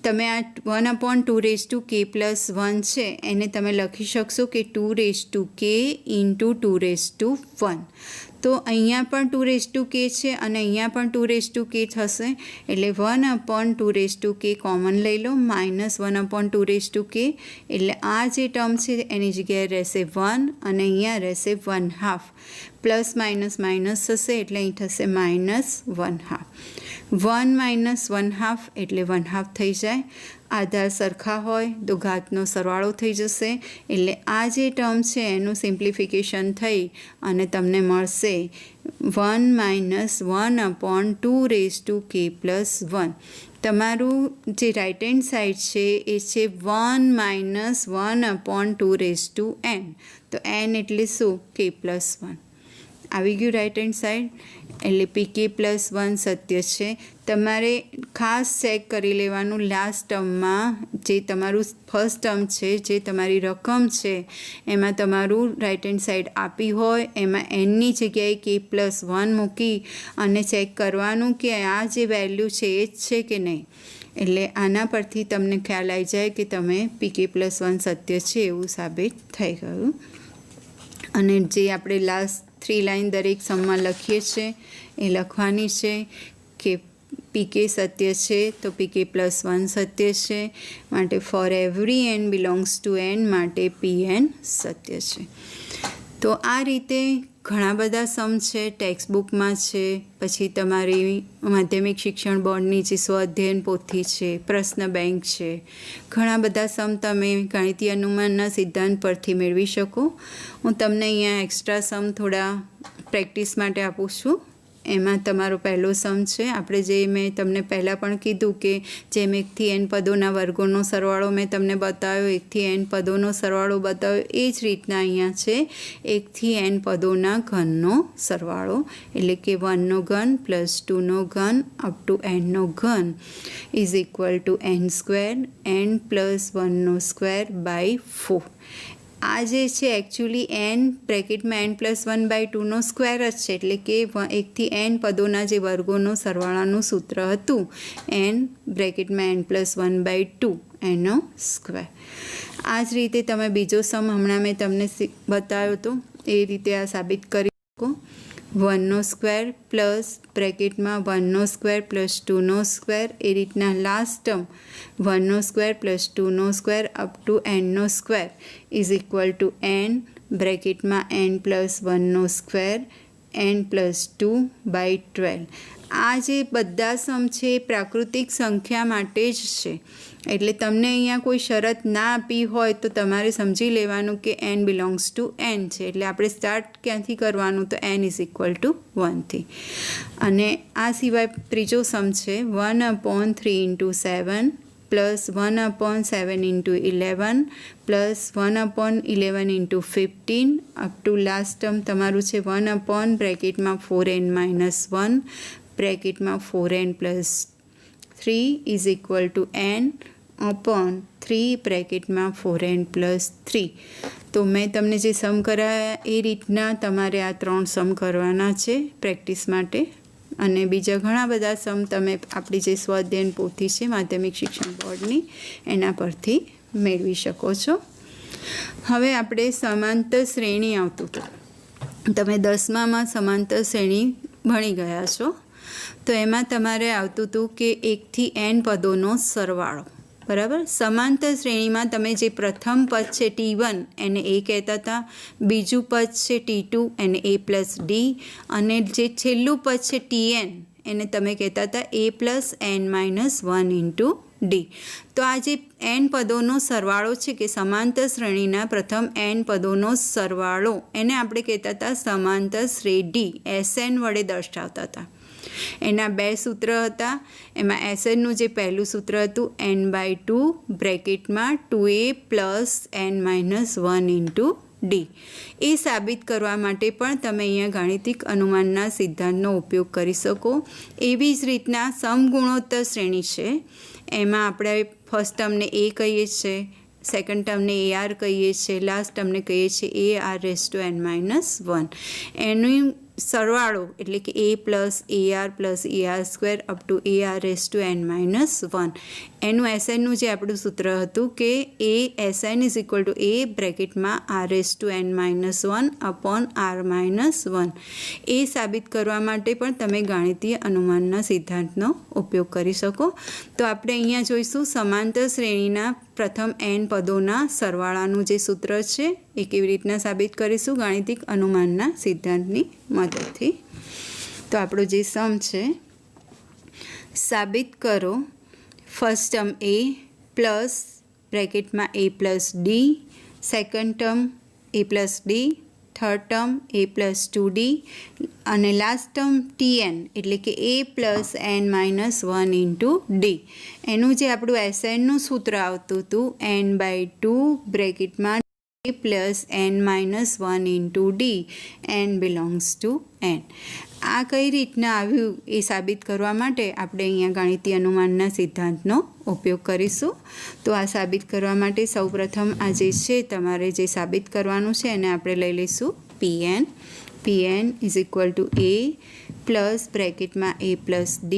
તમે આ 1/2 પ્લસ 1 છે એને તમે લખી શકશો કે 2 ઇન્ટુ 2 તો અહીંયા પણ 2 છે અને અહીંયા પણ 2 થશે. એટલે 1/2 કોમન લઈ લો, માઇનસ 1/2 એટલે આ જે ટર્મ છે એની જગ્યાએ રહેશે 1 અને અહીંયા રહેશે 1/2. પ્લસ માઇનસ માઇનસ થશે એટલે અહીં થશે -1/2. 1 માઇનસ 1/2 એટલે 1/2 થઈ જાય. આધાર સરખા હોય તો ઘાતનો સરવાળો થઈ જશે. એટલે આ જે ટર્મ છે એનું સિમ્પ્લિફિકેશન થઈ અને તમને મળશે 1 માઇનસ 1/2 પ્લસ 1. તમારું જે રાઇટ હેન્ડ સાઈડ છે એ છે 1 માઇનસ 1/2 n. તો n એટલે શું k પ્લસ 1 આવી ગયું રાઇટ હેન્ડ સાઈડ. એટલે પીકે પ્લસ 1 સત્ય છે. તમારે ખાસ ચેક કરી લેવાનું લાસ્ટ ટર્મમાં જે તમારું ફર્સ્ટ ટર્મ છે, જે તમારી રકમ છે એમાં તમારું રાઇટ હેન્ડ સાઈડ આપી હોય એમાં એનની જગ્યાએ k પ્લસ 1 મૂકી અને ચેક કરવાનું કે આ જે વેલ્યુ છે એ જ છે કે નહીં. એટલે આના પરથી તમને ખ્યાલ આવી જાય કે તમે પીકે પ્લસ 1 સત્ય છે એવું સાબિત થઈ ગયું. અને જે આપણે લાસ્ટ 3 લાઈન દરેક સમમાં લખીએ છીએ એ લખવાની છે કે પીકે સત્ય છે તો પીકે પ્લસ 1 સત્ય છે. માટે for every n belongs to n માટે pn સત્ય છે. તો આ રીતે ઘણા બધા સમ છે, ટેક્સ્ટ બુકમાં છે, પછી તમારી માધ્યમિક શિક્ષણ બોર્ડની જે સ્વઅધ્યયન પોથી છે, પ્રશ્ન બેંક છે, ઘણા બધા સમ તમે ગણિતીય અનુમાનના સિદ્ધાંત પરથી મેળવી શકો. હું તમને અહીંયા એક્સ્ટ્રા સમ થોડા પ્રેક્ટિસ માટે આપું છું. એમાં તમારો પહેલો સમ છે, આપણે જે મેં તમને પહેલાં પણ કીધું કે જેમ 1 થી n પદોના વર્ગોનો સરવાળો મેં તમને બતાવ્યો, 1 થી n પદોનો સરવાળો બતાવ્યો, એ જ રીતના અહીંયા છે 1 થી n પદોના ઘનનો સરવાળો. એટલે કે 1નો ઘન પ્લસ 2નો ઘન અપ ટુ nનો ઘન is equal to n² n plus 1નો સ્ક્વેર બાય 4. આ જે છે એકચ્યુઅલી n બ્રેકેટમાં n+1/2નો સ્ક્વેર જ છે. એટલે કે 1 થી n પદોના જે વર્ગોનો સરવાળાનું સૂત્ર હતું n બ્રેકેટમાં n+1/2 એનો સ્ક્વેર. આ જ રીતે તમે બીજો સમ હમણાં મેં તમને બતાવ્યો હતો એ રીતે આ સાબિત કરી શકો. 1નો સ્ક્વેર પ્લસ બ્રેકેટમાં 1નો સ્ક્વેર પ્લસ 2નો સ્ક્વેર એ રીતના લાસ્ટ ટર્મ 1નો સ્ક્વેર પ્લસ 2નો સ્ક્વેર અપ ટુ nનો square is equal to n બ્રેકેટમાં n+1નો સ્ક્વેર n+2/12. આ જે બધા સમ છે એ પ્રાકૃતિક સંખ્યા માટે જ છે. એટલે તમને અહીંયા કોઈ શરત ના આપી હોય તો તમારે સમજી લેવાનું કે n બિલોંગ્સ ટુ n છે. એટલે આપણે સ્ટાર્ટ ક્યાંથી કરવાનું તો n ઇઝ ઇક્વલ ટુ 1થી. અને આ સિવાય ત્રીજો સમ છે 1/3 × 7 plus 1/7 × 11 plus 1/11 × 15 up to last term તમારું છે 1 બ્રેકેટમાં 4n - 1 બ્રેકેટમાં 4n+3 is equal to n upon 3 બ્રેકેટમાં 4n+3. તો મેં તમને જે સમ કરાયા એ રીતના તમારે આ 3 સમ કરવાના છે પ્રેક્ટિસ માટે. અને બીજા ઘણા બધા સમ તમે આપણી જે સ્વાધ્યાયન પોથી છે માધ્યમિક શિક્ષણ બોર્ડની એના પરથી મેળવી શકો છો. હવે આપણે સમાંતર શ્રેણી આવતું હતું. તમે 10મામાં સમાંતર શ્રેણી ભણી ગયા છો. તો એમાં તમારે આવતું હતું કે 1 થી n પદોનો સરવાળો. બરાબર. સમાંતર શ્રેણીમાં તમે જે પ્રથમ પદ છે T1 એને A કહેતા હતા, બીજું પદ છે T2 એને A+D, અને જે છેલ્લું પદ છે Tn એને તમે કહેતા હતા A+n-1 × D. તો આ જે n પદોનો સરવાળો છે કે સમાંતર શ્રેણીના પ્રથમ n પદોનો સરવાળો એને આપણે કહેતા હતા સમાંતર શ્રેણી, Sn વડે દર્શાવતા હતા. એના 2 સૂત્ર હતા. એમાં Snનું જે પહેલું સૂત્ર હતું n/2 બ્રેકેટમાં 2a + n-1 × D. એ સાબિત કરવા માટે પણ તમે અહીંયા ગાણિતિક અનુમાનના સિદ્ધાંતનો ઉપયોગ કરી શકો. એવી જ રીતના સમગુણોત્તર શ્રેણી છે. એમાં આપણે ફર્સ્ટ ટર્મને a કહીએ છીએ, સેકન્ડ ટર્મને AR કહીએ છીએ, લાસ્ટ ટર્મને કહીએ છીએ AR⁻n-1. એનું સરવાળો એટલે કે a + AR+AR² up to AR⁻n-1. એનું Snનું જે આપણું સૂત્ર હતું કે Sn is equal to a બ્રેકેટમાં R⁻n-1 upon R-1. એ સાબિત કરવા માટે પણ તમે ગાણિતીય અનુમાનના સિદ્ધાંતનો ઉપયોગ કરી શકો. તો આપણે અહીંયા જોઈશું સમાંતર શ્રેણીના પ્રથમ n પદોના સરવાળાનું જે સૂત્ર છે એ કેવી રીતના સાબિત કરીશું ગાણિતિક અનુમાનના સિદ્ધાંતની મદદથી. તો આપણો જે સમ છે, સાબિત કરો ફર્સ્ટ ટર્મ a પ્લસ બ્રેકેટમાં A+D, second term A+D, third term A+2D અને લાસ્ટ ટર્મ Tn એટલે કે A+n-1 × D. એનું જે આપણું Snનું સૂત્ર આવતું હતું n/2 બ્રેકેટમાં A+n-1 × D, n belongs to n. આ કઈ રીતના આવ્યું એ સાબિત કરવા માટે આપણે અહીંયા ગાણિતીય અનુમાનના સિદ્ધાંતનો ઉપયોગ કરીશું. તો આ સાબિત કરવા માટે સૌપ્રથમ આ જે છે તમારે જે સાબિત કરવાનું છે એને આપણે લઈ લઈશું Pn. Pn is equal to A plus બ્રેકેટમાં A+D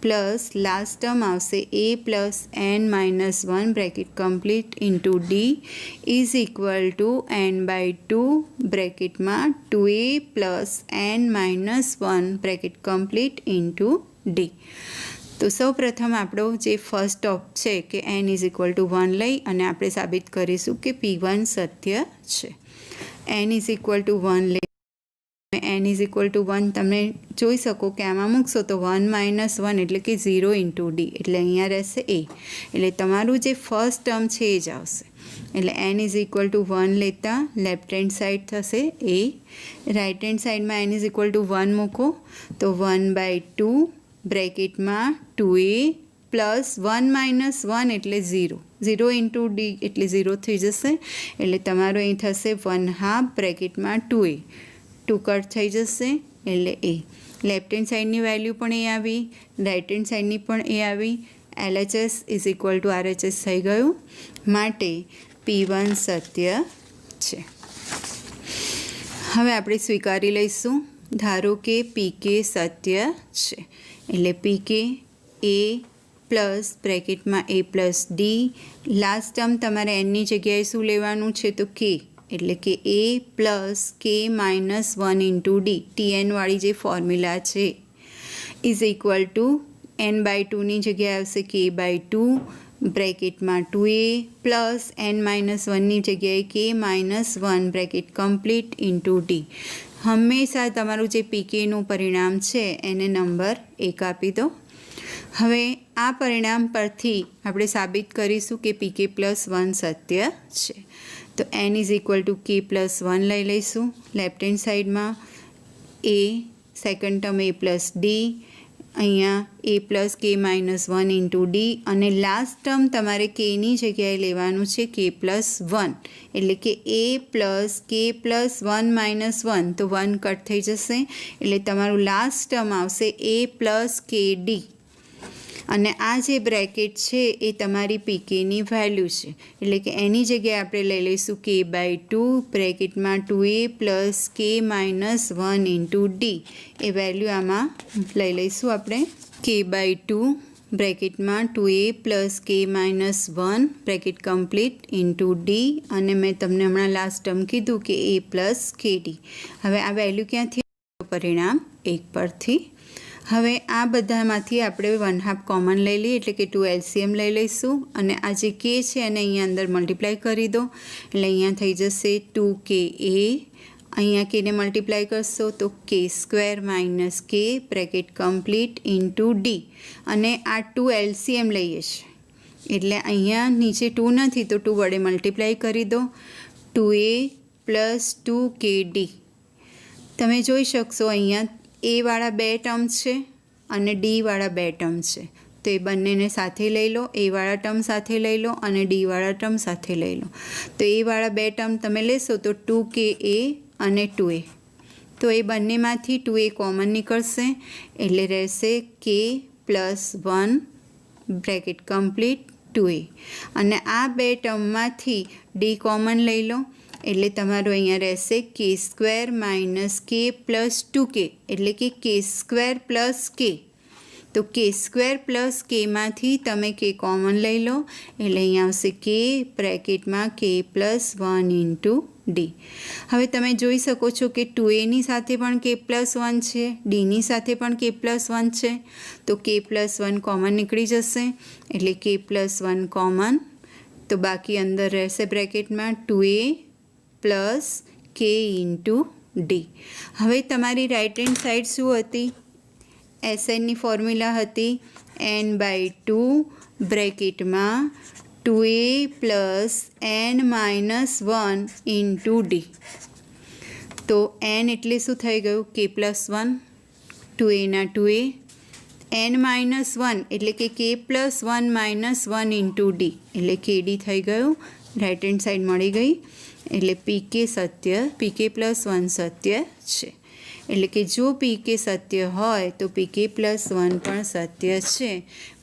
પ્લસ લાસ્ટ ટર્મ આવશે A+n-1 bracket complete into D is equal to n/2 બ્રેકેટમાં 2a + n-1 bracket complete into D. તો સૌપ્રથમ આપણો જે ફર્સ્ટ સ્ટોપ છે કે n ઇઝ ઇક્વલ ટુ 1 લઈ અને આપણે સાબિત કરીશું કે P1 સત્ય છે. n ઇઝ ઇક્વલ ટુ 1 લઈ n ઇઝ ઇક્વલ ટુ 1 તમે જોઈ શકો કે આમાં મૂકશો તો 1 - 1 એટલે કે 0 × D એટલે અહીંયા રહેશે a. એટલે તમારું જે ફર્સ્ટ ટર્મ છે એ જ આવશે. એટલે n ઇઝ ઇક્વલ ટુ 1 લેતા લેફ્ટ હેન્ડ સાઈડ થશે a, રાઈટ હેન્ડ સાઈડમાં n ઇઝ ઇક્વલ ટુ 1 મૂકો તો 1/2 બ્રેકેટમાં 2a પ્લસ 1 - 1 એટલે 0, 0 × D એટલે 0 થઈ જશે. એટલે તમારું અહીં થશે 1/2 બ્રેકેટમાં 2a, 2 કટ થઈ જશે એટલે a. લેફ્ટ હેન્ડ સાઈડની વેલ્યુ પણ એ આવી, રાઈટ હેન્ડ સાઈડની પણ એ આવી. LHS is equal to RHS થઈ ગયું. માટે P1 સત્ય છે. હવે આપણે સ્વીકારી લઈશું. ધારો કે PK સત્ય છે. એટલે PK A પ્લસ બ્રેકેટમાં A+D, લાસ્ટ ટર્મ તમારે nની જગ્યાએ શું લેવાનું છે તો k, એટલે કે A + k-1 × D, Tn વાળી જે ફોર્મ્યુલા છે ઇઝ ઇક્વલ ટુ n/2ની જગ્યાએ આવશે k/2 બ્રેકેટમાં 2a પ્લસ n-1ની જગ્યાએ k-1 bracket complete into D. હંમેશા તમારું જે PKનું પરિણામ છે એને નંબર 1 આપી દો. હવે આ પરિણામ પરથી આપણે સાબિત કરીશું કે PK +1 સત્ય છે. તો n is equal to k+1 લઈ લઈશું. લેફ્ટ હેન્ડ સાઈડમાં a, સેકન્ડ ટર્મ A+D, અહીંયા a પ્લસ કે માઇનસ 1 ઇન્ટુ ડી અને લાસ્ટ ટર્મ તમારે કેની જગ્યાએ લેવાનું છે કે પ્લસ 1 એટલે કે a પ્લસ કે પ્લસ 1 માઇનસ 1 તો 1 કટ થઈ જશે એટલે તમારું લાસ્ટ ટર્મ આવશે a પ્લસ કે ડી અને આ જે બ્રેકેટ છે એ તમારી પીકેની વેલ્યુ છે એટલે કે એની જગ્યાએ આપણે લઈ લઈશું કે બાય 2 બ્રેકેટમાં 2a પ્લસ કે માઇનસ 1 ઇન્ટુ ડી એ વેલ્યુ આમાં લઈ લઈશું આપણે કે બાય 2 બ્રેકેટમાં 2a પ્લસ કે minus 1 bracket complete into D અને મેં તમને હમણાં લાસ્ટ ટર્મ કીધું કે a પ્લસ કે ડી હવે આ વેલ્યુ ક્યાંથી પરિણામ 1 પરથી હવે આ બધામાંથી આપણે 1/2 કોમન લઈ લઈએ એટલે કે 2 LCM લઈ લઈશું અને આ જે કે છે એને અહીંયા અંદર મલ્ટીપ્લાય કરી દો એટલે અહીંયા થઈ જશે 2ka અહીંયા કેને મલ્ટીપ્લાય કરશો તો કે સ્ક્વેર માઇનસ કે બ્રેકેટ કમ્પ્લીટ ઇન્ટુ ડી અને આ 2 LCM લઈએ છીએ એટલે અહીંયા નીચે 2 નથી તો 2 વડે મલ્ટીપ્લાય કરી દો 2a પ્લસ 2kd તમે જોઈ શકશો અહીંયા a વાળા બે ટર્મ્સ છે અને d વાળા બે ટર્મ્સ છે તો એ બંનેને સાથે લઈ લો a વાળા ટર્મ સાથે લઈ લો અને d વાળા ટર્મ સાથે લઈ લો તો a વાળા બે ટર્મ તમે લેશો તો 2ka અને 2a તો એ બંનેમાંથી 2a કોમન નીકળશે એટલે રહેશે k plus 1 bracket complete 2a અને આ બે ટર્મમાંથી d કોમન લઈ લો એટલે તમારું અહીંયા રહેશે કે સ્ક્વેર માઇનસ કે પ્લસ 2k એટલે કે કે સ્ક્વેર પ્લસ કે તો કે સ્ક્વેર પ્લસ કેમાંથી તમે કે કોમન લઈ લો એટલે અહીંયા આવશે કે બ્રેકેટમાં કે પ્લસ 1 ઇન્ટુ ડી હવે તમે જોઈ શકો છો કે 2aની સાથે પણ કે પ્લસ 1 છે ડીની સાથે પણ કે પ્લસ 1 છે તો કે પ્લસ 1 કોમન નીકળી જશે એટલે કે પ્લસ 1 કોમન તો બાકી અંદર રહેશે બ્રેકેટમાં 2a plus K into D હવે તમારી રાઇટ હેન્ડ સાઈડ શું હતી એસએનની ફોર્મ્યુલા હતી n બાય 2 બ્રેકેટમાં 2a plus n minus 1 into D તો n એટલે શું થઈ ગયું કે plus 1 2a 2a n minus 1 એટલે કે કે પ્લસ 1 માઇનસ 1 ઇન્ટુ ડી એટલે કે ડી થઈ ગયું રાઇટ હેન્ડ સાઈડ મળી ગઈ એટલે પીકે સત્ય પીકે પ્લસ 1 સત્ય છે એટલે કે જો પીકે સત્ય હોય તો પીકે પ્લસ 1 પણ સત્ય છે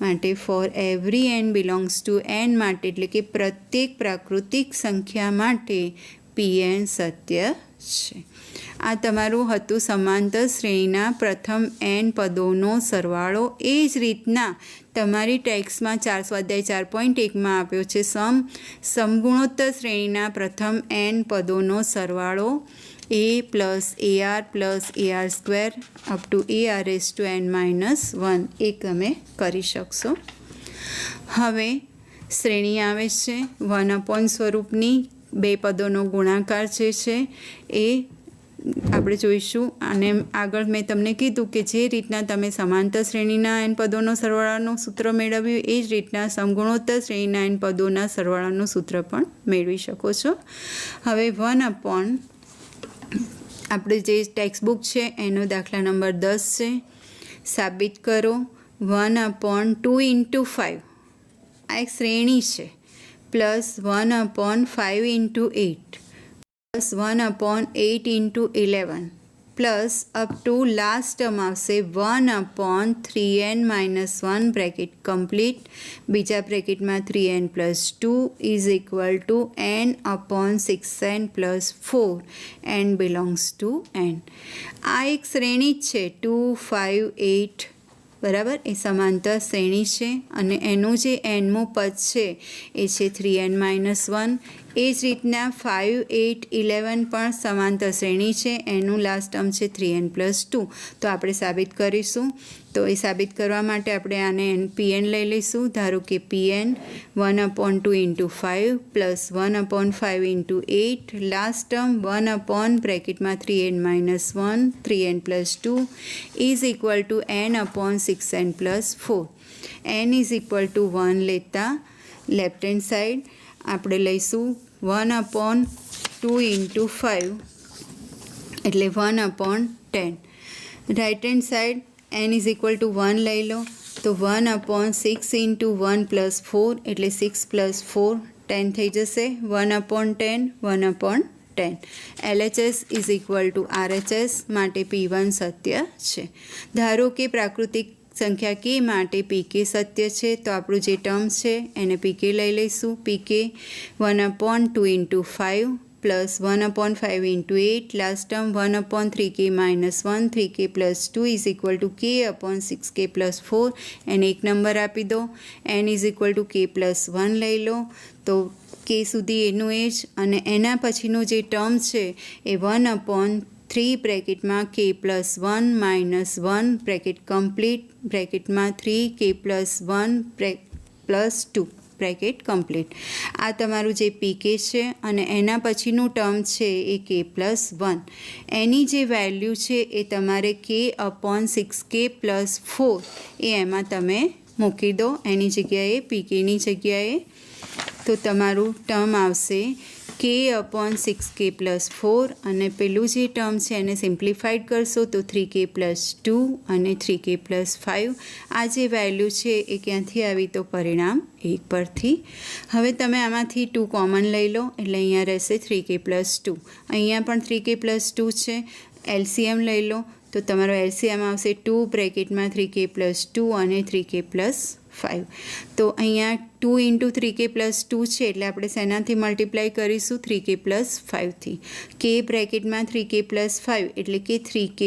માટે for every n belongs to n માટે એટલે કે પ્રત્યેક પ્રાકૃતિક સંખ્યા માટે pn સત્ય છે આ તમારું હતું સમાંતર શ્રેણીના પ્રથમ n પદોનો સરવાળો એ જ રીતના તમારી ટેક્સ્ટમાં 4 સ્વાધ્યાય 4.1માં આપ્યો છે સમગુણોત્તર શ્રેણીના પ્રથમ n પદોનો સરવાળો a plus ar plus ar square up to ar raise to n minus 1 એ તમે કરી શકશો હવે શ્રેણી આવે છે 1 સ્વરૂપની બે પદોનો ગુણાકાર જે છે એ આપણે જોઈશું અને આગળ મેં તમને કીધું કે જે રીતના તમે સમાંતર શ્રેણીના n પદોનો સરવાળાનું સૂત્ર મેળવ્યું એ જ રીતના સમગુણોત્તર શ્રેણીના n પદોના સરવાળાનું સૂત્ર પણ મેળવી શકો છો હવે 1 અપોન આપણે જે ટેક્સ્ટ બુક છે એનો દાખલા નંબર 10 છે સાબિત કરો 1 અપોન 2 ઇન્ટુ 5 આ એક શ્રેણી છે plus 1 upon 5 into 8 plus 1 upon 8 into 11 plus up to last term આવશે 1 upon 3n minus 1 bracket complete બીજા બ્રેકેટમાં 3n plus 2 is equal to n upon 6n plus 4 n belongs to n આ એક શ્રેણી જ છે 2 5 8 બરાબર એ સમાંતર શ્રેણી છે અને એનું જે nમું પદ છે એ છે 3n માઇનસ 1 એ જ રીતના 5 8 11 પણ સમાંતર શ્રેણી છે એનું લાસ્ટ ટર્મ છે 3n પ્લસ 2 તો આપણે સાબિત કરીશું તો એ સાબિત કરવા માટે આપણે આને pn લઈ લઈશું ધારો કે pn 1 upon 2 into 5 plus 1 upon 5 into 8 last term 1 upon બ્રેકેટમાં 3n minus 1 3n plus 2 is equal to n upon 6n plus 4 n is equal to 1 લેતા લેફ્ટ હેન્ડ સાઈડ આપણે લઈશું 1 અપોન 2 ઇન્ટુ 5 એટલે 1 upon 10 right hand side n is equal to 1 લઈ લો તો 1/6 into 1 + 4 એટલે 6 + 4 10 થઈ જશે. 1/10 1/10. LHS is equal to RHS માટે P1 સત્ય છે. ધારો કે પ્રાકૃતિક સંખ્યા કે માટે PK સત્ય છે તો આપણું જે ટર્મ છે એને PK લઈ લઈશું. PK 1/2 into 5 plus 1/5 into 8 last term 1/3k - 1 3k + 2 is equal two k/6k + 4 એને એક નંબર આપી દો. n is equal to k + 1 લઈ લો તો k સુધી એનું એ જ અને એના પછીનું જે ટર્મ છે એ 1/3 બ્રેકેટમાં k + 1 - 1 બ્રેકેટ કમ્પ્લીટ બ્રેકેટમાં 3k + 1 + 2 બ્રેકેટ કમ્પ્લીટ. આ તમારું જે PK છે અને એના પછીનું ટર્મ છે એ k + 1. એની જે વેલ્યુ છે એ તમારે k/6k + 4 એ એમાં તમે મૂકી દો એની જગ્યાએ PKની જગ્યાએ. તો તમારું ટર્મ આવશે k/6k + 4 અને પેલું જે ટર્મ છે એને સિમ્પ્લિફાઈડ કરશો તો 3k + 2 અને 3k + 5. આ જે વેલ્યુ છે એ ક્યાંથી આવી તો પરિણામ 1 પરથી. હવે તમે આમાંથી 2 કોમન લઈ લો એટલે અહીંયા રહેશે 3k + 2. અહીંયા પણ 3k + 2 છે. LCM લઈ લો તો તમારો LCM આવશે 2 બ્રેકેટમાં 3k + 2 અને 3k + 5. તો અહીંયા 2 ઇન્ટુ 3k + 2 છે એટલે આપણે શેનાથી મલ્ટીપ્લાય કરીશું 3k + 5થી. k બ્રેકેટમાં 3k + 5 એટલે કે 3k²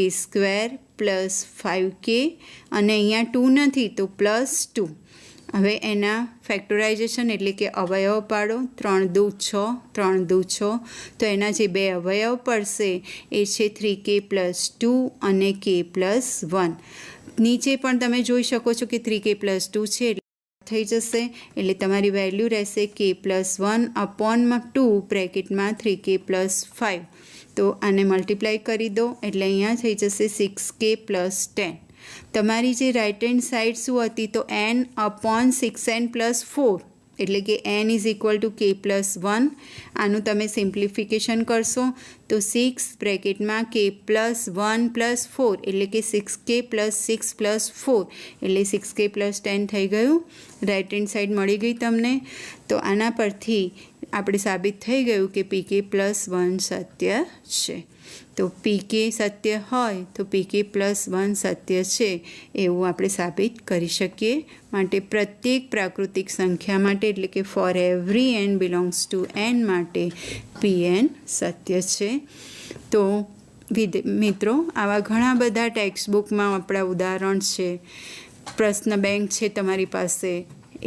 + 5k અને અહીંયા 2 નથી તો +2. હવે એના ફેક્ટરાઇઝેશન એટલે કે અવયવ પાડો. 3 દુ 6 3 દુ 6 તો એના જે બે અવયવ પડશે એ છે 3k + 2 અને k + 1. નીચે પણ તમે જોઈ શકો છો કે 3k + 2 છે એટલે થઈ જશે એટલે તમારી વેલ્યુ રહેશે k + 1/2 બ્રેકેટમાં 3k + 5. તો આને મલ્ટીપ્લાય કરી દો એટલે અહીંયા થઈ જશે 6k + 10. તમારી જે રાઇટ હેન્ડ સાઈડ શું હતી તો n/6n + 4 એટલે કે n is equal to k + 1. આનું તમે સિમ્પ્લિફિકેશન કરશો તો 6 બ્રેકેટમાં k + 1 + 4 એટલે કે 6k + 6 + 4 એટલે 6k + 10 થઈ ગયું. રાઇટ હેન્ડ સાઈડ મળી ગઈ તમને. તો આના પરથી આપણે સાબિત થઈ ગયું કે PK + 1 સત્ય છે. તો PK સત્ય હોય તો PK + 1 સત્ય છે એવું આપણે સાબિત કરી શકીએ. માટે પ્રત્યેક પ્રાકૃતિક સંખ્યા માટે એટલે કે for every n belongs to n માટે Pn સત્ય છે. તો મિત્રો આવા ઘણા બધા ટેક્સ્ટબુકમાં આપણા ઉદાહરણ છે. પ્રશ્ન બેંક છે તમારી પાસે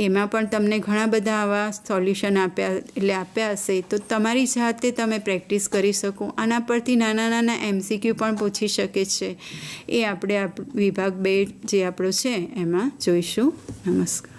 એમાં પણ તમને ઘણા બધા આવા સોલ્યુશન આપ્યા હશે તો તમારી જાતે તમે પ્રેક્ટિસ કરી શકો. આના પરથી નાના નાના MCQ પણ પૂછી શકે છે. એ આપણે વિભાગ 2 જે આપણો છે એમાં જોઈશું. નમસ્કાર.